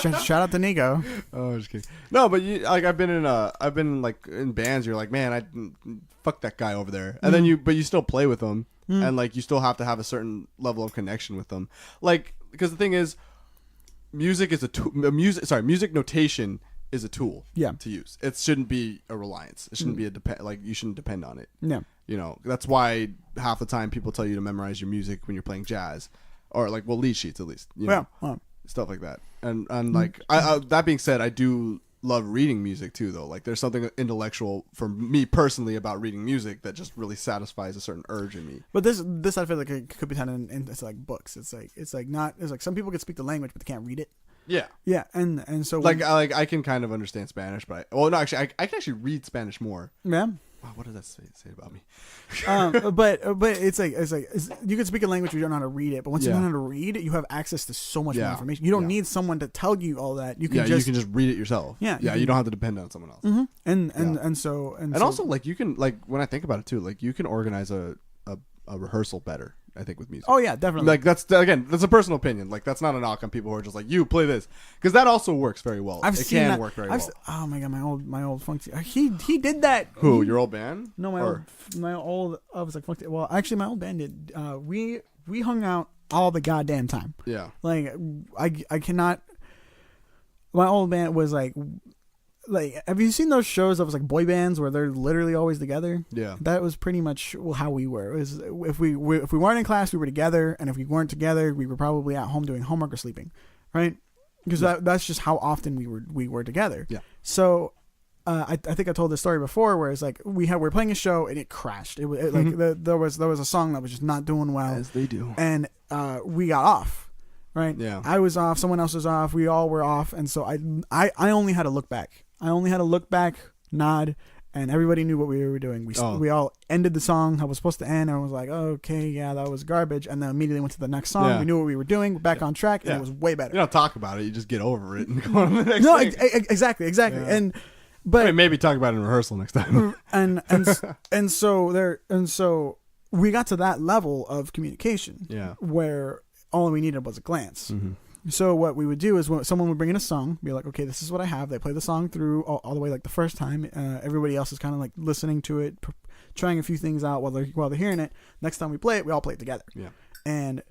Shout out to Nico. Oh, I'm just kidding. No, but I've been in bands. You're like, man, I fuck that guy over there, and then you still play with them, and like you still have to have a certain level of connection with them, like because the thing is, music is music notation is a tool. To use. It shouldn't be a reliance. It shouldn't be you shouldn't depend on it. Yeah. That's why half the time people tell you to memorize your music when you're playing jazz, or like lead sheets at least. Stuff like that. And like that being said, I do love reading music too, though. Like there's something intellectual for me personally about reading music that just really satisfies a certain urge in me. But this I feel like it could be turned into like books. It's like some people can speak the language but they can't read it. Yeah. Yeah, and so I can kind of understand Spanish, but I can actually read Spanish more. Yeah. Wow, what does that say about me? But it's like you can speak a language, but you don't know how to read it. But once you know how to read, you have access to so much more information. You don't need someone to tell you all that. You can you can just read it yourself. Yeah, you don't have to depend on someone else. Mm-hmm. And so also like you can when I think about it too, like you can organize a rehearsal better. I think with music. Oh yeah, definitely. Like that's a personal opinion. Like that's not a knock on people who are just like, you play this, because that also works very well. It can work very well. Oh my god, my old funky. He did that. Who your old band? No, my old. I was like funky. Well, actually, my old band did. We hung out all the goddamn time. Yeah. Like I cannot. My old band was like, have you seen those shows that was like boy bands where they're literally always together? Yeah. That was pretty much how we were. It was if we weren't in class, we were together, and if we weren't together, we were probably at home doing homework or sleeping, right? Because that's just how often we were together. Yeah. So, I think I told this story before, where it's like we were playing a show and it crashed. It like there was a song that was just not doing well, as they do, and we got off. Right. Yeah. I was off. Someone else was off. We all were off, and so I only had to look back. I only had to look back, nod, and everybody knew what we were doing. We all ended the song how it was supposed to end, and I was like, oh, okay, yeah, that was garbage, and then immediately went to the next song. Yeah. We knew what we were doing. We're back on track, and it was way better. You don't talk about it. You just get over it and go on to the next thing. Exactly. Yeah. But maybe talk about it in rehearsal next time. and so we got to that level of communication. Yeah. Where all we needed was a glance. Mm-hmm. So what we would do is when someone would bring in a song, be like, okay, this is what I have. They play the song through all the way like the first time. Everybody else is kind of like listening to it, trying a few things out while they're hearing it. Next time we play it, we all play it together. Yeah. And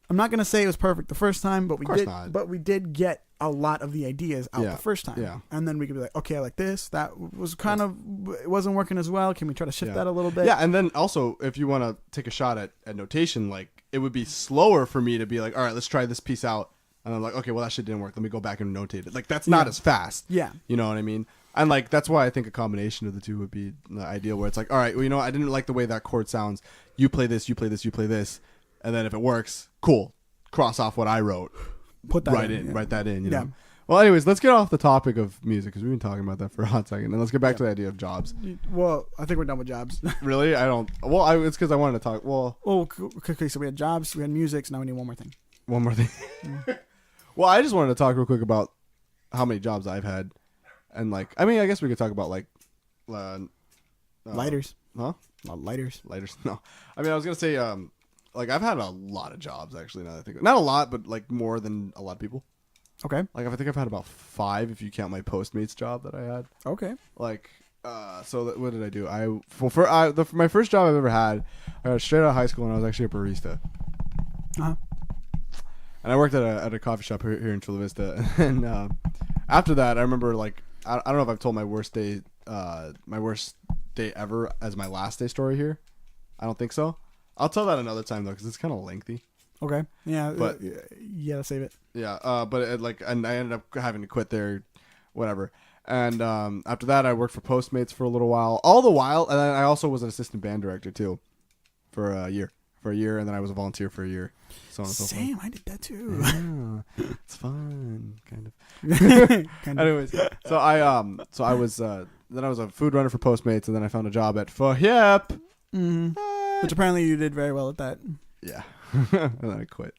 I'm not gonna say it was perfect the first time, but we course did. not. But we did get a lot of the ideas out Yeah, the first time. yeah. And then we could be like, okay, I like this. That was kind of, it wasn't working as well. Can we try to shift Yeah. that a little bit? Yeah, and then also if you want to take a shot at notation, like it would be slower for me to be like, all right, let's try this piece out, and I'm like, okay, well that shit didn't work. Let me go back and notate it. Like that's not Yeah. as fast. Yeah. You know what I mean? And like that's why I think a combination of the two would be the ideal. Where it's like, all right, well, you know, I didn't like the way that chord sounds. You play this, you play this, you play this, and then if it works, cool. Cross off what I wrote. Put that Write in. Yeah. write that in. You Yeah. know. Well, anyways, let's get off the topic of music because we've been talking about that for a hot second, and let's get back to the idea of jobs. Well, I think we're done with jobs. Really, I don't. Well, it's because I wanted to talk. Well, Okay, so we had jobs, we had music, so now we need one more thing. one more thing. Well, I just wanted to talk real quick about how many jobs I've had, and like, I mean, I guess we could talk about like, Lighters. huh? Lighters. Lighters. No, I mean, I was gonna say, like, I've had a lot of jobs actually. Now that I think, not a lot, but like more than a lot of people. Okay. Like, I think I've had about 5 if you count my Postmates job that I had. Okay. Like, what did I do? My first job I've ever had, I got straight out of high school and I was actually a barista. Uh-huh. And I worked at a coffee shop here in Chula Vista. And after that, I remember like I don't know if I've told my worst day ever as my last day story here. I don't think so. I'll tell that another time though because it's kind of lengthy. Okay. Yeah. But yeah, save it. yeah. But and I ended up having to quit there, whatever. And after that, I worked for Postmates for a little while. All the while, and then I also was an assistant band director too, for a year. And then I was a volunteer for a year. So on and so forth. Same. I did that too. Yeah, it's fun, kind Kind of. Anyways, so I was then I was a food runner for Postmates, and then I found a job at For Hip. Which apparently you did very well at that. Yeah, and then I quit.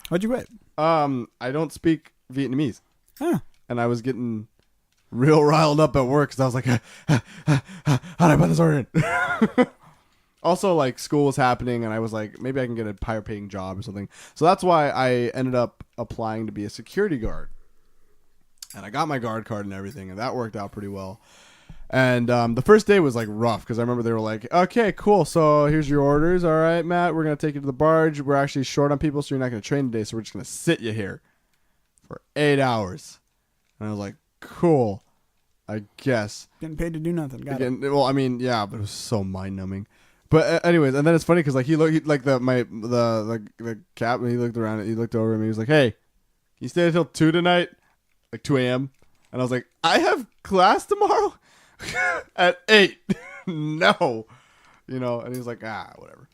Why'd you quit? I don't speak Vietnamese, Huh. and I was getting real riled up at work because I was like, how do I put this order in? Also, like, school was happening, and I was like, maybe I can get a higher paying job or something. So that's why I ended up applying to be a security guard. And I got my guard card and everything, and that worked out pretty well. And the first day was, like, rough, because I remember they were like, okay, cool, so here's your orders. All right, Matt, we're going to take you to the barge. We're actually short on people, so you're not going to train today, so we're just going to sit you here for 8 hours. And I was like, cool, I guess. Getting paid to do nothing. Got it. Well, I mean, yeah, but it was so mind-numbing. But anyways, and then it's funny because like the captain, he looked around, he looked over at me, he was like, "Hey, can you stay until 2 tonight, like 2 a.m.?" And I was like, "I have class tomorrow at 8." No, you know. And he was like, whatever,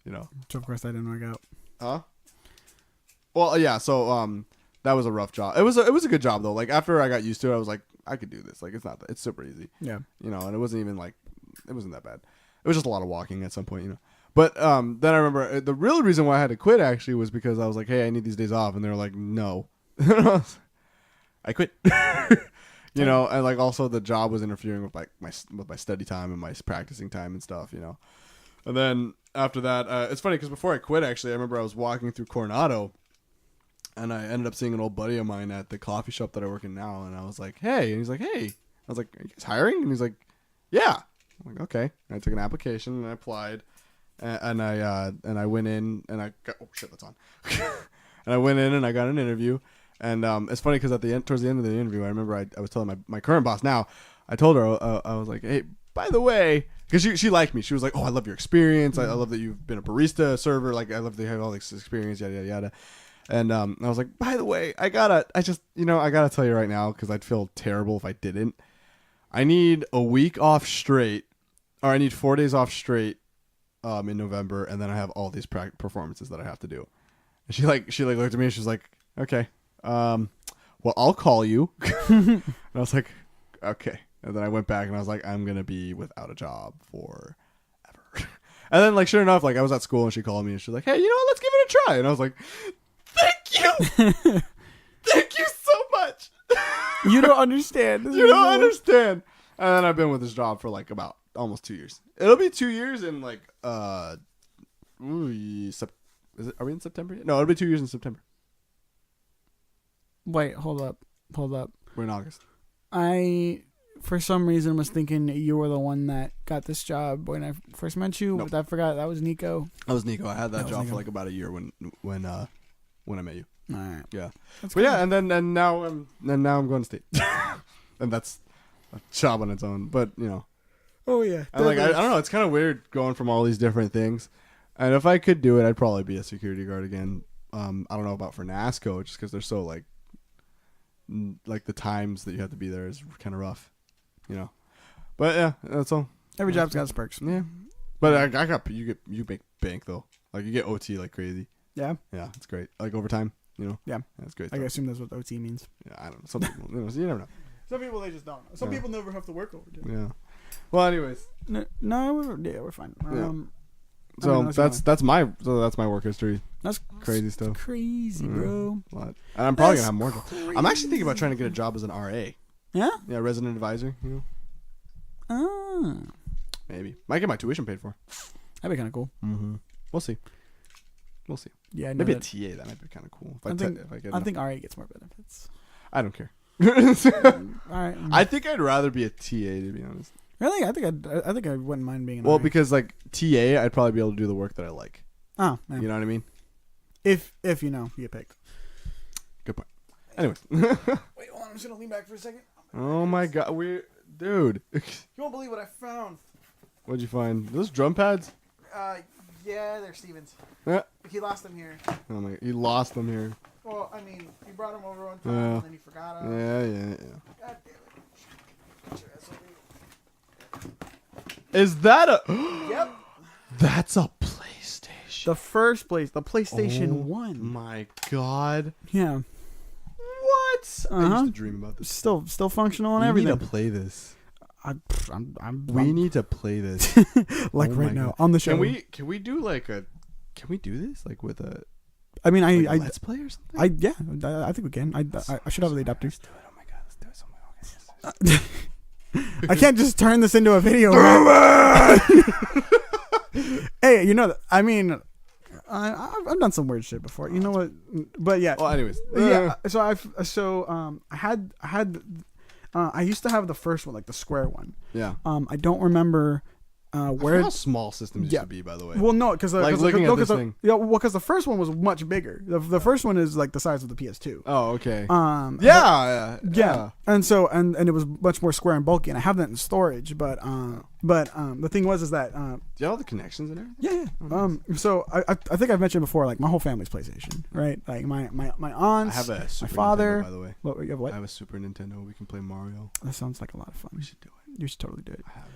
you know. So of course that didn't work out. Huh? Well, yeah. So that was a rough job. It was a good job though. Like after I got used to it, I was like, I could do this. Like it's super easy. Yeah. You know, and it wasn't even like it wasn't that bad. It was just a lot of walking at some point, you know. But then I remember the real reason why I had to quit actually was because I was like, hey, I need these days off. And they were like, no. I quit. You know, and like also the job was interfering with like my study time and my practicing time and stuff, you know. And then after that, it's funny because before I quit, actually, I remember I was walking through Coronado and I ended up seeing an old buddy of mine at the coffee shop that I work in now. And I was like, hey. And he's like, hey. I was like, are you guys hiring? And he's like, yeah. I'm like, okay. And I took an application and I applied, and I went in and I got that's on. And I went in and I got an interview, and it's funny because towards the end of the interview, I remember I was telling my current boss now, I told her I was like, hey, by the way, because she liked me, she was like, oh, I love your experience, I love that you've been a barista server, like I love that you have all this experience, yada yada yada. And I was like, by the way, I gotta tell you right now because I'd feel terrible if I didn't. I need a week off straight. Or I need 4 days off straight in November, and then I have all these performances that I have to do. And she looked at me and she was like, okay, well, I'll call you. And I was like, okay. And then I went back and I was like, I'm going to be without a job forever. And then like, sure enough, like I was at school and she called me and she was like, hey, you know what? Let's give it a try. And I was like, thank you. Thank you so much. You don't understand. You don't understand. And then I've been with this job for like about almost 2 years. It'll be 2 years in like are we in September yet? No, it'll be 2 years in September. Wait, hold up. We're in August. for some reason was thinking you were the one that got this job when I first met you. Nope. But I forgot that was Nico. That was Nico. I had that was job Nico. for like about a year when I met you. All right. Yeah. That's But yeah, and now I'm going to state, and that's a job on its own. But you know, Oh yeah. and like I don't know, it's kind of weird going from all these different things. And if I could do it, I'd probably be a security guard again. I don't know about for NASCO, just because they're so like the times that you have to be there is kind of rough, you know. But yeah, that's all. Every job's got its perks. Yeah. But I got you make bank though. Like you get OT like crazy. Yeah. Yeah, it's great. Like overtime, you know. Yeah. That's great. I stuff. assume that's what OT means. Yeah, I don't know. Some people, you never know. Some people they just don't. Some Yeah. people never have to work overtime. Yeah. Well, anyways, No, we're fine. Yeah. I mean, that's my work history. That's Crazy stuff. Crazy, bro. A lot. And I'm probably That's gonna have more. crazy. I'm actually thinking about trying to get a job as an RA. Yeah. Yeah, resident advisor. You know, Ah, maybe might get my tuition paid for. that'd be kind of cool. Mm-hmm. We'll see. Yeah, I know Maybe a that. TA. That might be kind of cool. I think if I get I enough. think RA gets more benefits. I don't care. All right. I think I'd rather be a TA to be honest. Really, I think I wouldn't mind being an Well, RA. because like TA, I'd probably be able to do the work that I like. Oh, yeah. You know what I mean? If you know you get picked. Good point. Anyways. Wait, hold on. I'm just gonna lean back for a second. Oh my god, dude. You won't believe what I found. What'd you find? Those drum pads? Yeah, they're Steven's. Yeah. He lost them here. Oh my, you lost them here. Well, I mean, he brought them over one time Yeah. and then he forgot them. Yeah. God damn it. Get your ass over here. Is that a? Yep. That's a PlayStation. The first place, the PlayStation Oh 1. My God. Yeah. What? I Uh-huh. used to dream about this. Still functional and We everything. need to play this. I'm We need to play this. like Oh right my now God. on the show. Can we do like a? Can we do this like with a? I mean, Like I a let's play or something? I think we can. I should have the adapters. Let's do it. Oh my God, let's do it. Okay, yes. I can't just turn this into a video. Hey, you know, I mean, I've done some weird shit before. You know what? But yeah, Well, anyways. yeah. I used to have the first one, like the square one. Yeah. I don't remember where. How small systems used Yeah. to be, by the way. Well, no, because Like looking at this thing. Yeah, well, because the first one was much bigger. The first one is like the size of the PS2. Oh, okay. Yeah. Yeah. And so and it was much more square and bulky, and I have that in storage. But the thing was is that Do you have all the connections and everything? yeah. So I think I've mentioned before, like my whole family's PlayStation, right? Like my I aunts, have a Super my father. Nintendo, by the way. What, you have what? I have a Super Nintendo. We can play Mario. That sounds like a lot of fun. We should do it. You should totally do it. I have it.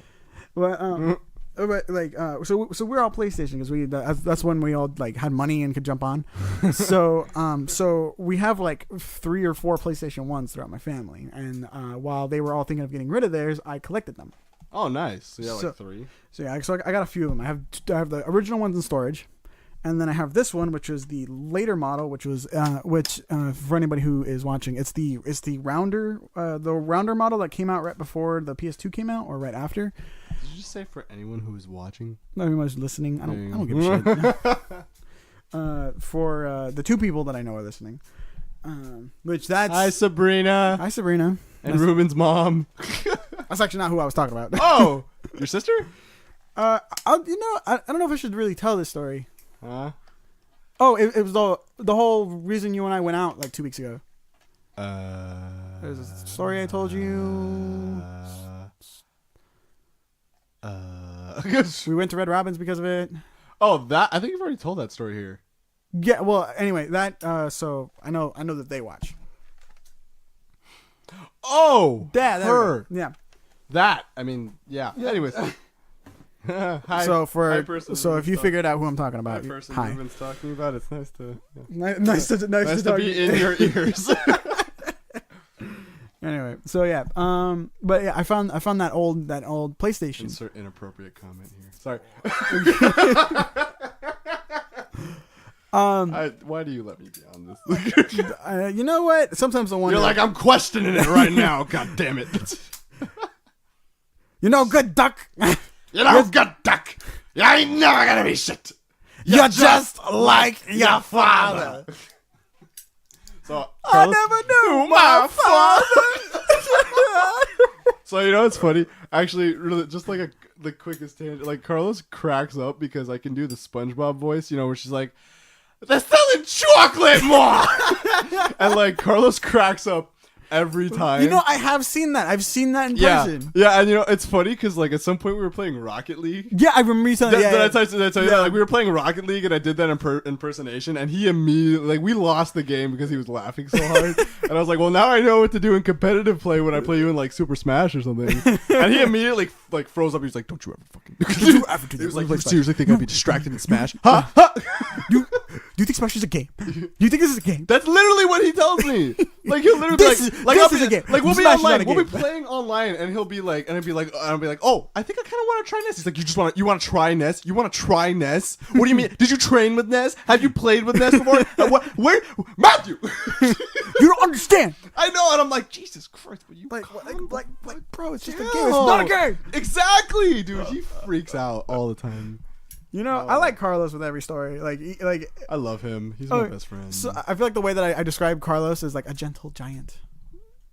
But like so we're all PlayStation because that's when we all like had money and could jump on. So we have like 3 or 4 PlayStation 1s throughout my family, and while they were all thinking of getting rid of theirs, I collected them. Oh, nice. So you have So- like 3. So yeah, so I got a few of them. I have the original ones in storage, and then I have this one, which is the later model, which was for anybody who is watching, it's the rounder model that came out right before the PS2 came out or right after. Did you just say for anyone who is watching? Not everyone's listening. I There you don't go. give a shit. For the 2 people that I know are listening, which that's Hi, Sabrina. Hi Sabrina. And Ruben's mom. That's actually not who I was talking about. Oh, your sister? I don't know if I should really tell this story. Huh? Oh, it was the whole reason you and I went out like 2 weeks ago. There's a story I told you. We went to Red Robin's because of it. Oh, that I think you've already told that story here. Yeah. Well, anyway, that. So I know that they watch. Oh, Yeah. her. Yeah. That. I mean, yeah. Anyways. Hi. So hi, person if you Ruben's figured out who I'm talking Hi, about, person hi. Ruben's talking about. It's nice to. Yeah. Nice to Nice to talk be to you. in your ears. Anyway, so yeah, but yeah, I found that old PlayStation. Insert inappropriate comment here. Sorry. Why do you let me be on this? You know what? Sometimes I wonder. You're like, I'm questioning it right now. God damn it. You know, good duck. You know, good duck. You ain't never gonna be shit. You're just like your father. So I never knew my father. So you know it's funny? Actually, really, just like the quickest tangent. Like Carlos cracks up because I can do the SpongeBob voice, you know, where she's like, "They're selling chocolate more," and like Carlos cracks up every time. You know, I have seen that. I've seen that in person. Yeah, and you know it's funny because like at some point we were playing Rocket League. Yeah, I remember you telling me. Did I tell you that? Like we were playing Rocket League and I did that impersonation, and he immediately like we lost the game because he was laughing so hard. And I was like, well, now I know what to do in competitive play when I play you in like Super Smash or something. And he immediately like froze up. He was like, don't you ever fucking do He was like, you seriously think I'd be distracted in Smash? Huh? Do you think Smash is a game? Do you think this is a game? That's literally what he tells me. Like he'll literally be like this is a game. Like we'll be Smash is not online, a we'll be game. playing online, and he'll be like, and I'll be like, oh, I think I kind of want to try Ness. He's like, you want to try Ness? You want to try Ness? What do you mean? Did you train with Ness? Have you played with Ness before? Where, Matthew? You don't understand. I know, and I'm like, Jesus Christ, will you? Like, bro, it's just a game. down? It's not a game. Exactly, dude. He freaks out all the time. You know, I like Carlos with every story. Like, I love him. He's my best friend. So I feel like the way that I describe Carlos is like a gentle giant.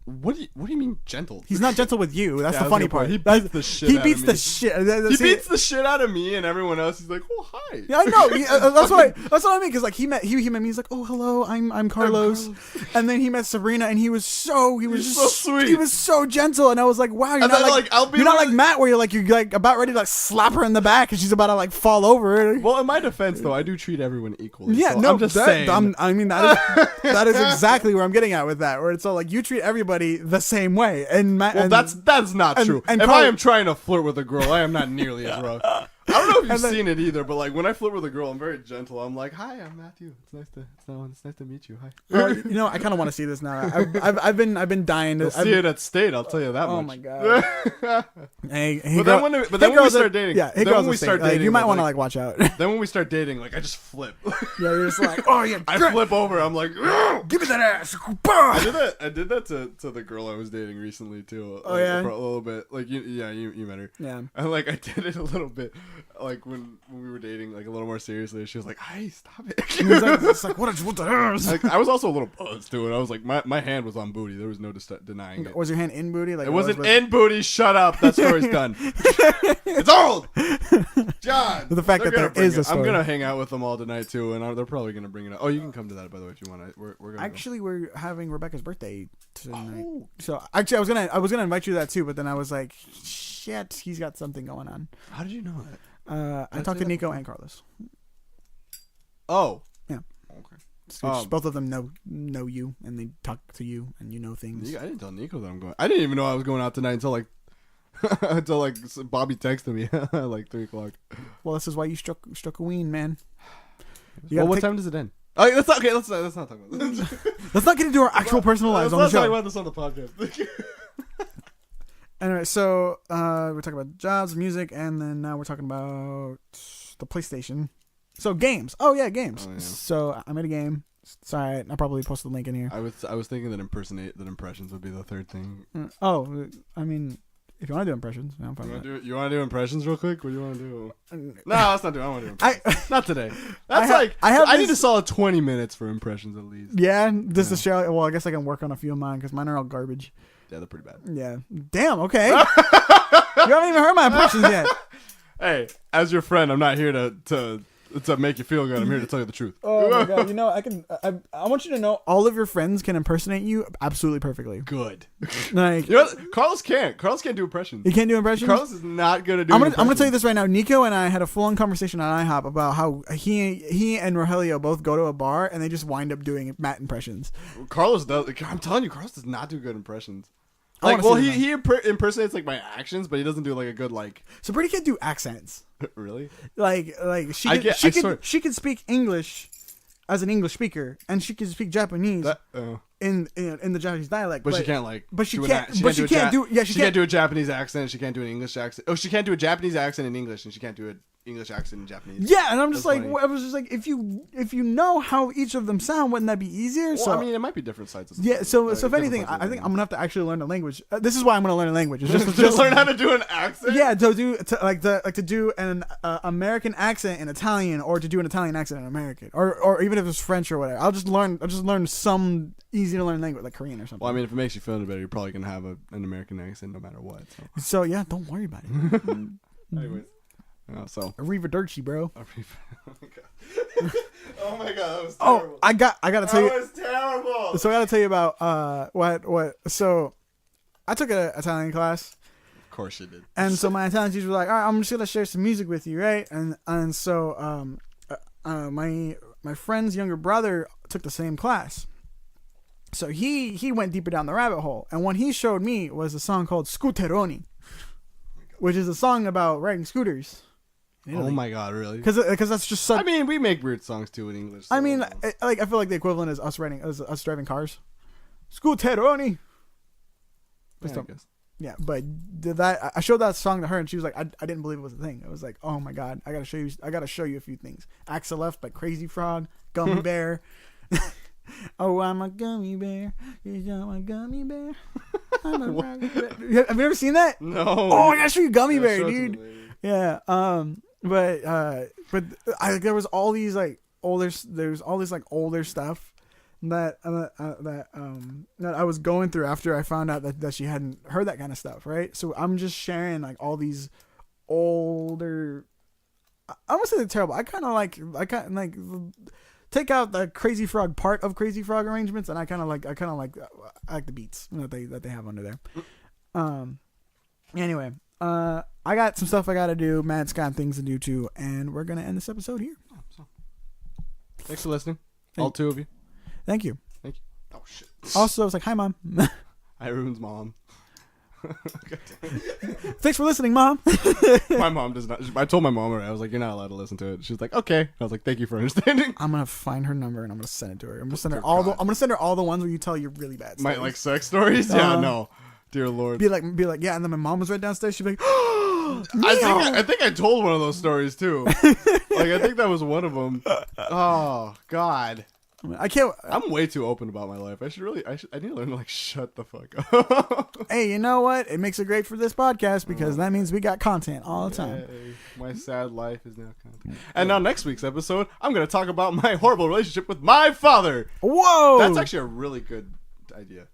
What do you mean gentle? He's not gentle with you. That's the funny part. He beats the shit. He out beats of the me. shit. He beats the shit out of me and everyone else. He's like, oh hi. Yeah, I know. That's what I mean. Because like he met me. He's like, oh hello, I'm Carlos. And then he met Sabrina, and he was so sweet. He was so gentle, and I was like, wow, you're not like Matt, where you're like about ready to like slap her in the back, and she's about to like fall over. Well, in my defense, though, I do treat everyone equally. Yeah, so no, I'm just saying. I mean that is exactly where I'm getting at with that. Where it's all like you treat everybody the same way, and Matt. Well, that's not true. And if I am trying to flirt with a girl, I am not nearly as rough. I don't know if you've then- seen it either, but like when I flirt with a girl, I'm very gentle. I'm like, "Hi, I'm Matthew. It's nice to meet you. Hi." You know, I kind of want to see this now. I've been dying to See it at State. I'll tell you that much. Oh my god. Hey, But then when we start dating, yeah, then when we start dating, you might want to like watch out. Then when we start dating, like I just flip. Yeah, you're just like, oh yeah, I flip over. I'm like, give me that ass. I did that to the girl I was dating recently too. Oh, yeah? For a little bit. Like you met her. Yeah. And like I did it a little bit, like when we were dating, like a little more seriously. She was like, "Hey, stop it." It's like what the ass? Like, I was also a little buzzed too, and I was like, my hand was on booty. There was no denying it. Was your hand in booty? Like It wasn't in booty. Shut up. That story's done. It's old. John. The fact they're that gonna there is bring a it. story. I'm gonna hang out with them all tonight too, and they're probably gonna bring it up. Oh, you can come to that by the way if you want. We're gonna Actually, we're having Rebecca's birthday tonight. Oh. So actually, I was gonna invite you to that too, but then I was like, shit, he's got something going on. How did you know that? I talked to Nico and Carlos. Oh. Yeah. Okay. Which both of them know you, and they talk to you, and you know things. I didn't tell Nico that I'm going. I didn't even know I was going out tonight until like Bobby texted me at like 3:00. Well, this is why you struck a ween, man. Well, what time does it end? Oh, let's not talk about this. Let's not get into our actual personal lives on the Let's not talk show. about this on the podcast. Anyway, so we're talking about jobs, music, and then now we're talking about the PlayStation. So games. Oh yeah, games. Oh, yeah. So I made a game. Sorry, I'll probably post the link in here. I was thinking that impressions would be the third thing. Oh, I mean, if you want to do impressions, I'm fine with that. You want to do impressions real quick? What do you want to do? No, let's not do. I want to do I impressions. Not today. I need a solid 20 minutes for impressions at least. Yeah, just to show. Well, I guess I can work on a few of mine because mine are all garbage. Yeah, they're pretty bad. Yeah. Damn. Okay. You haven't even heard my impressions yet. Hey, as your friend, I'm not here to make you feel good. I'm here to tell you the truth. Oh my god! You know, I want you to know all of your friends can impersonate you absolutely perfectly. Good. Like, You know what? Carlos can't do impressions. you can't do impressions. Carlos is not good at doing I'm gonna impressions. tell you this right now. Nico and I had a full-on conversation on IHOP about how he and Rogelio both go to a bar and they just wind up doing Matt impressions. Carlos does. I'm telling you, Carlos does not do good impressions. I Like, wanna well, see he impersonates like my actions, but he doesn't do like a good like. Sabrina can't do accents. Really? Like she can speak English as an English speaker, and she can speak Japanese in the Japanese dialect. But she can't like. But she do can't. She But she can't do. Yeah, she can't do a Japanese accent. She can't do an English accent. Oh, she can't do a Japanese accent in English, and she can't do an English accent in Japanese. Yeah, and I'm just That's like, funny. I was just like, if you know how each of them sound, wouldn't that be easier? Well, so I mean, it might be different sides. Of yeah. So if different anything, parts of I the think game. I'm gonna have to actually learn a language. This is why I'm gonna learn a language. It's just just learn how to do an accent. yeah, to do an American accent in Italian, or to do an Italian accent in American, or even if it's French or whatever. I'll just learn some easy easy to learn language, like Korean or something. Well, I mean, if it makes you feel any better, you're probably gonna have an American accent no matter what. So, So yeah, don't worry about it. anyways, so. Arrivederci, bro. Oh my god! Oh my god, that was terrible. Oh, I gotta tell you. That was terrible. So I gotta tell you about what. So I took an Italian class. Of course you did. And so my Italian teacher was like, all right, I'm just gonna share some music with you, right? And so my friend's younger brother took the same class. So he went deeper down the rabbit hole, and what he showed me was a song called Scooteroni, which is a song about riding scooters. Oh my god, really? Because that's just such. I mean, we make weird songs too in English. I mean, I feel like the equivalent is us driving cars. Scooteroni. Yeah, I guess. Yeah, but I showed that song to her, and she was like, I didn't believe it was a thing. I was like, oh my god, I gotta show you a few things. Axel F by Crazy Frog, Gummy Bear. Oh, I'm a gummy bear. I'm a gummy bear. I'm a gummy bear. Have you ever seen that? No. Oh, I gotta show you Gummy Bear, show it to dude. me later. Yeah. But there was all these like older stuff that I was going through after I found out that she hadn't heard that kind of stuff, right? So I'm just sharing like all these older. I won't say they're terrible. I kind of like take out the Crazy Frog part of Crazy Frog arrangements, and I like the beats that they have under there. Anyway, I got some stuff I got to do. Matt's got things to do too, and we're gonna end this episode here. Thanks for listening, all two of you. Thank you. Thank you. Oh shit. Also, I was like, "Hi, Mom." Hi, Ruben's mom. Thanks for listening, Mom. My mom does not. I told my mom already. I was like, "You're not allowed to listen to it." She was like, "Okay." I was like, "Thank you for understanding." I'm gonna find her number and I'm gonna send it to her. I'm gonna send her all the ones where you tell your really bad stories. My like sex stories? Yeah, no. Dear Lord. Be like, yeah. And then my mom was right downstairs. She'd be like, I think I told one of those stories too. Like I think that was one of them. Oh God. I can't. I'm way too open about my life. I need to learn to like shut the fuck up. Hey, you know what? It makes it great for this podcast because that means we got content all the time. Yay. My sad life is now content. And now next week's episode, I'm going to talk about my horrible relationship with my father. Whoa! That's actually a really good idea.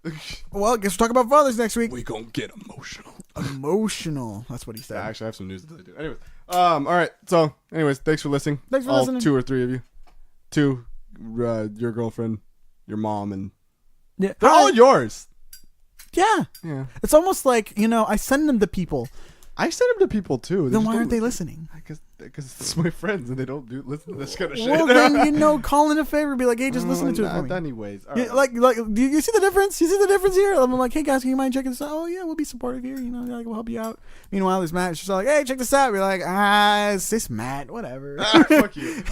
Well, guess we'll talk about fathers next week. We gonna get emotional. Emotional. That's what he said. Yeah, actually, I have some news that I do. Anyways, all right. So, anyways, thanks for listening. Thanks for all listening. 2 or 3 of you. 2, your girlfriend, your mom, and Yeah. they're all yours. Yeah. Yeah. It's almost like, I send them to people. I send them to people too. Then why aren't they listening? Because it's my friends and they don't listen to this kind of shit. Well, then, call in a favor. Be like, hey, just listen to it for me. Anyways. All Yeah, right. like, do you see the difference? You see the difference here? I'm like, hey guys, can you mind checking this out? Oh yeah, we'll be supportive here. We'll help you out. Meanwhile, this Matt is just like, hey, check this out. We're like, it's this Matt, whatever. Fuck you.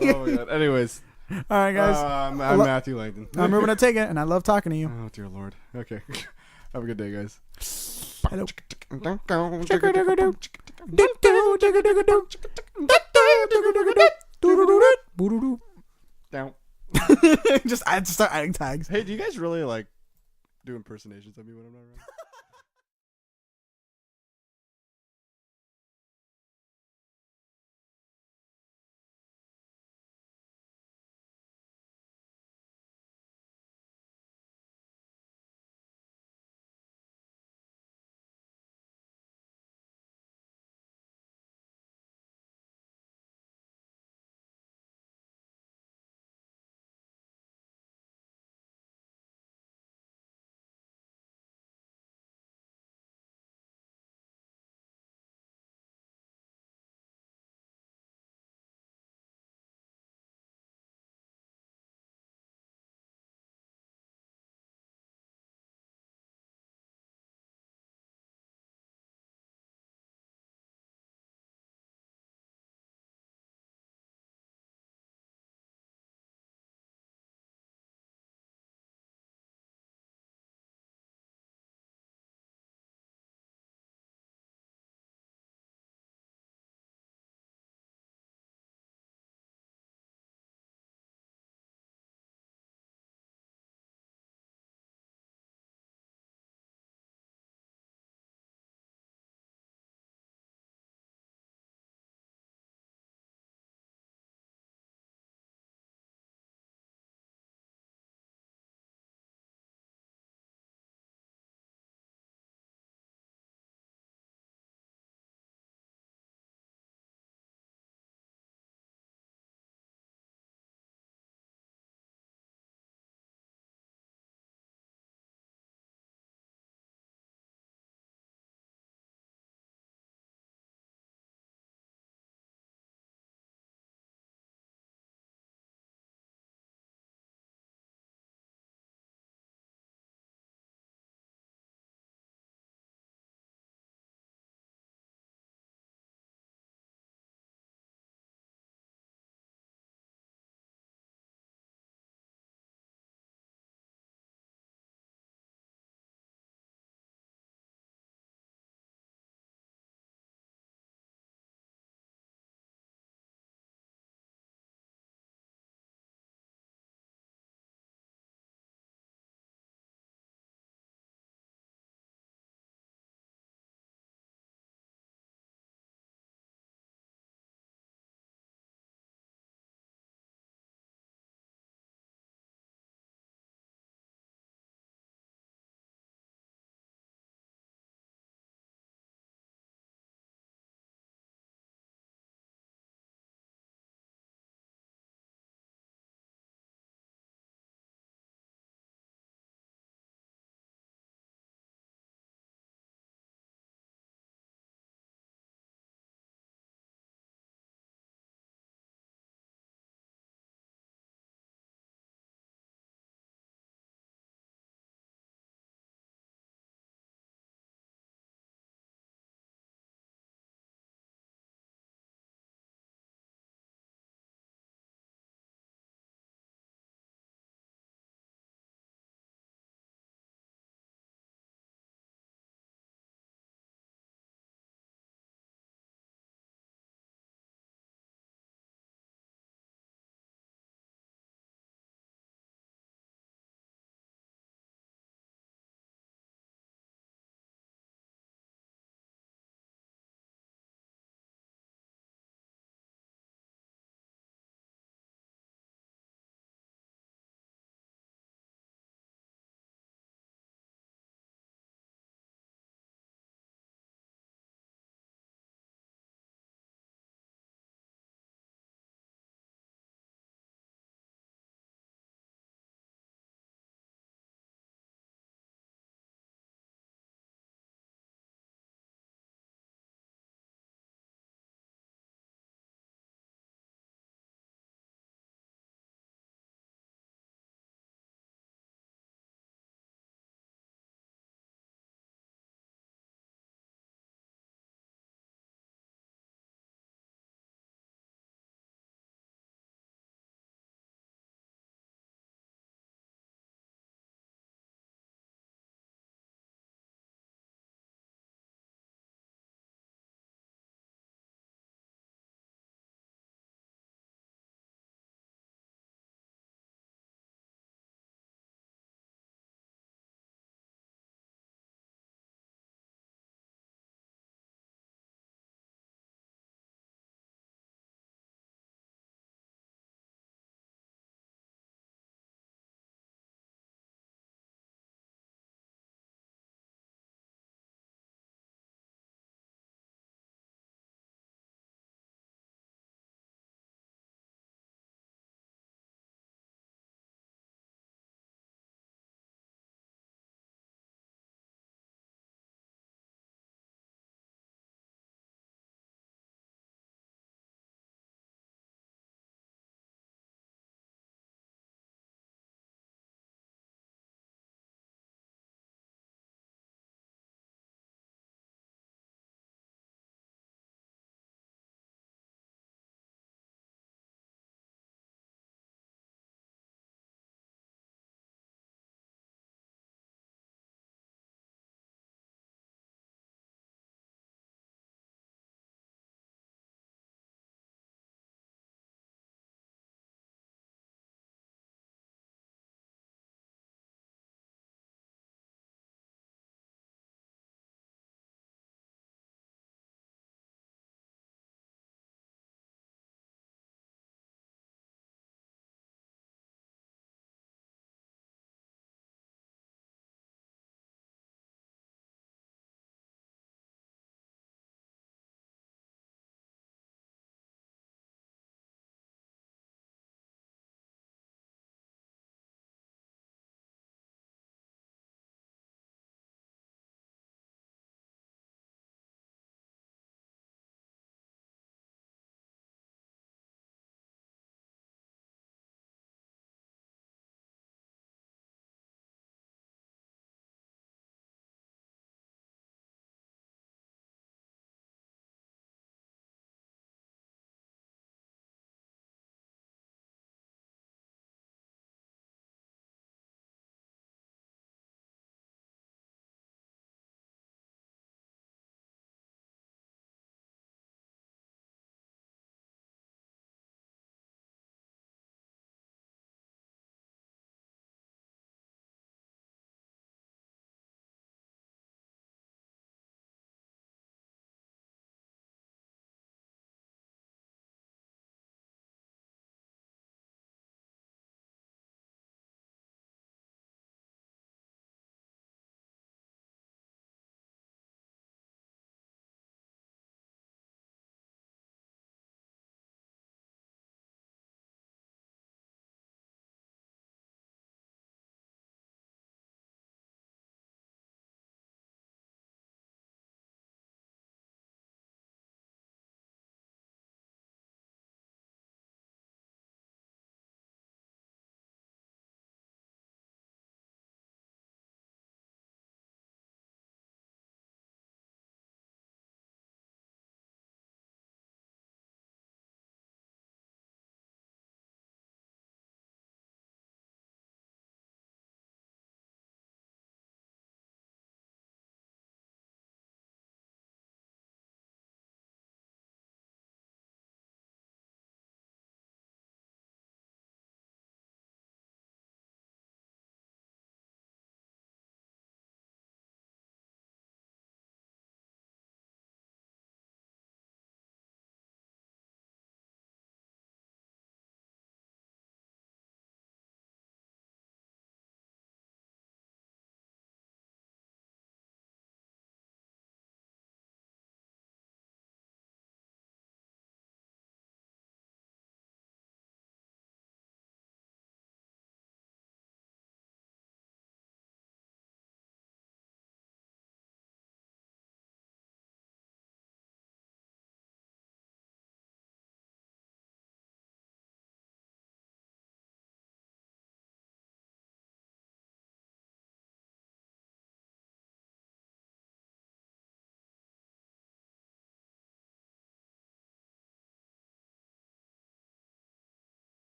Oh my god. Anyways. All right, guys. I'm Matthew Langdon. I'm Ruben Ortega, and I love talking to you. Oh dear Lord. Okay. Have a good day, guys. Hello. Down. Just start adding tags. Hey, do you guys really like do impersonations of me when I'm not around?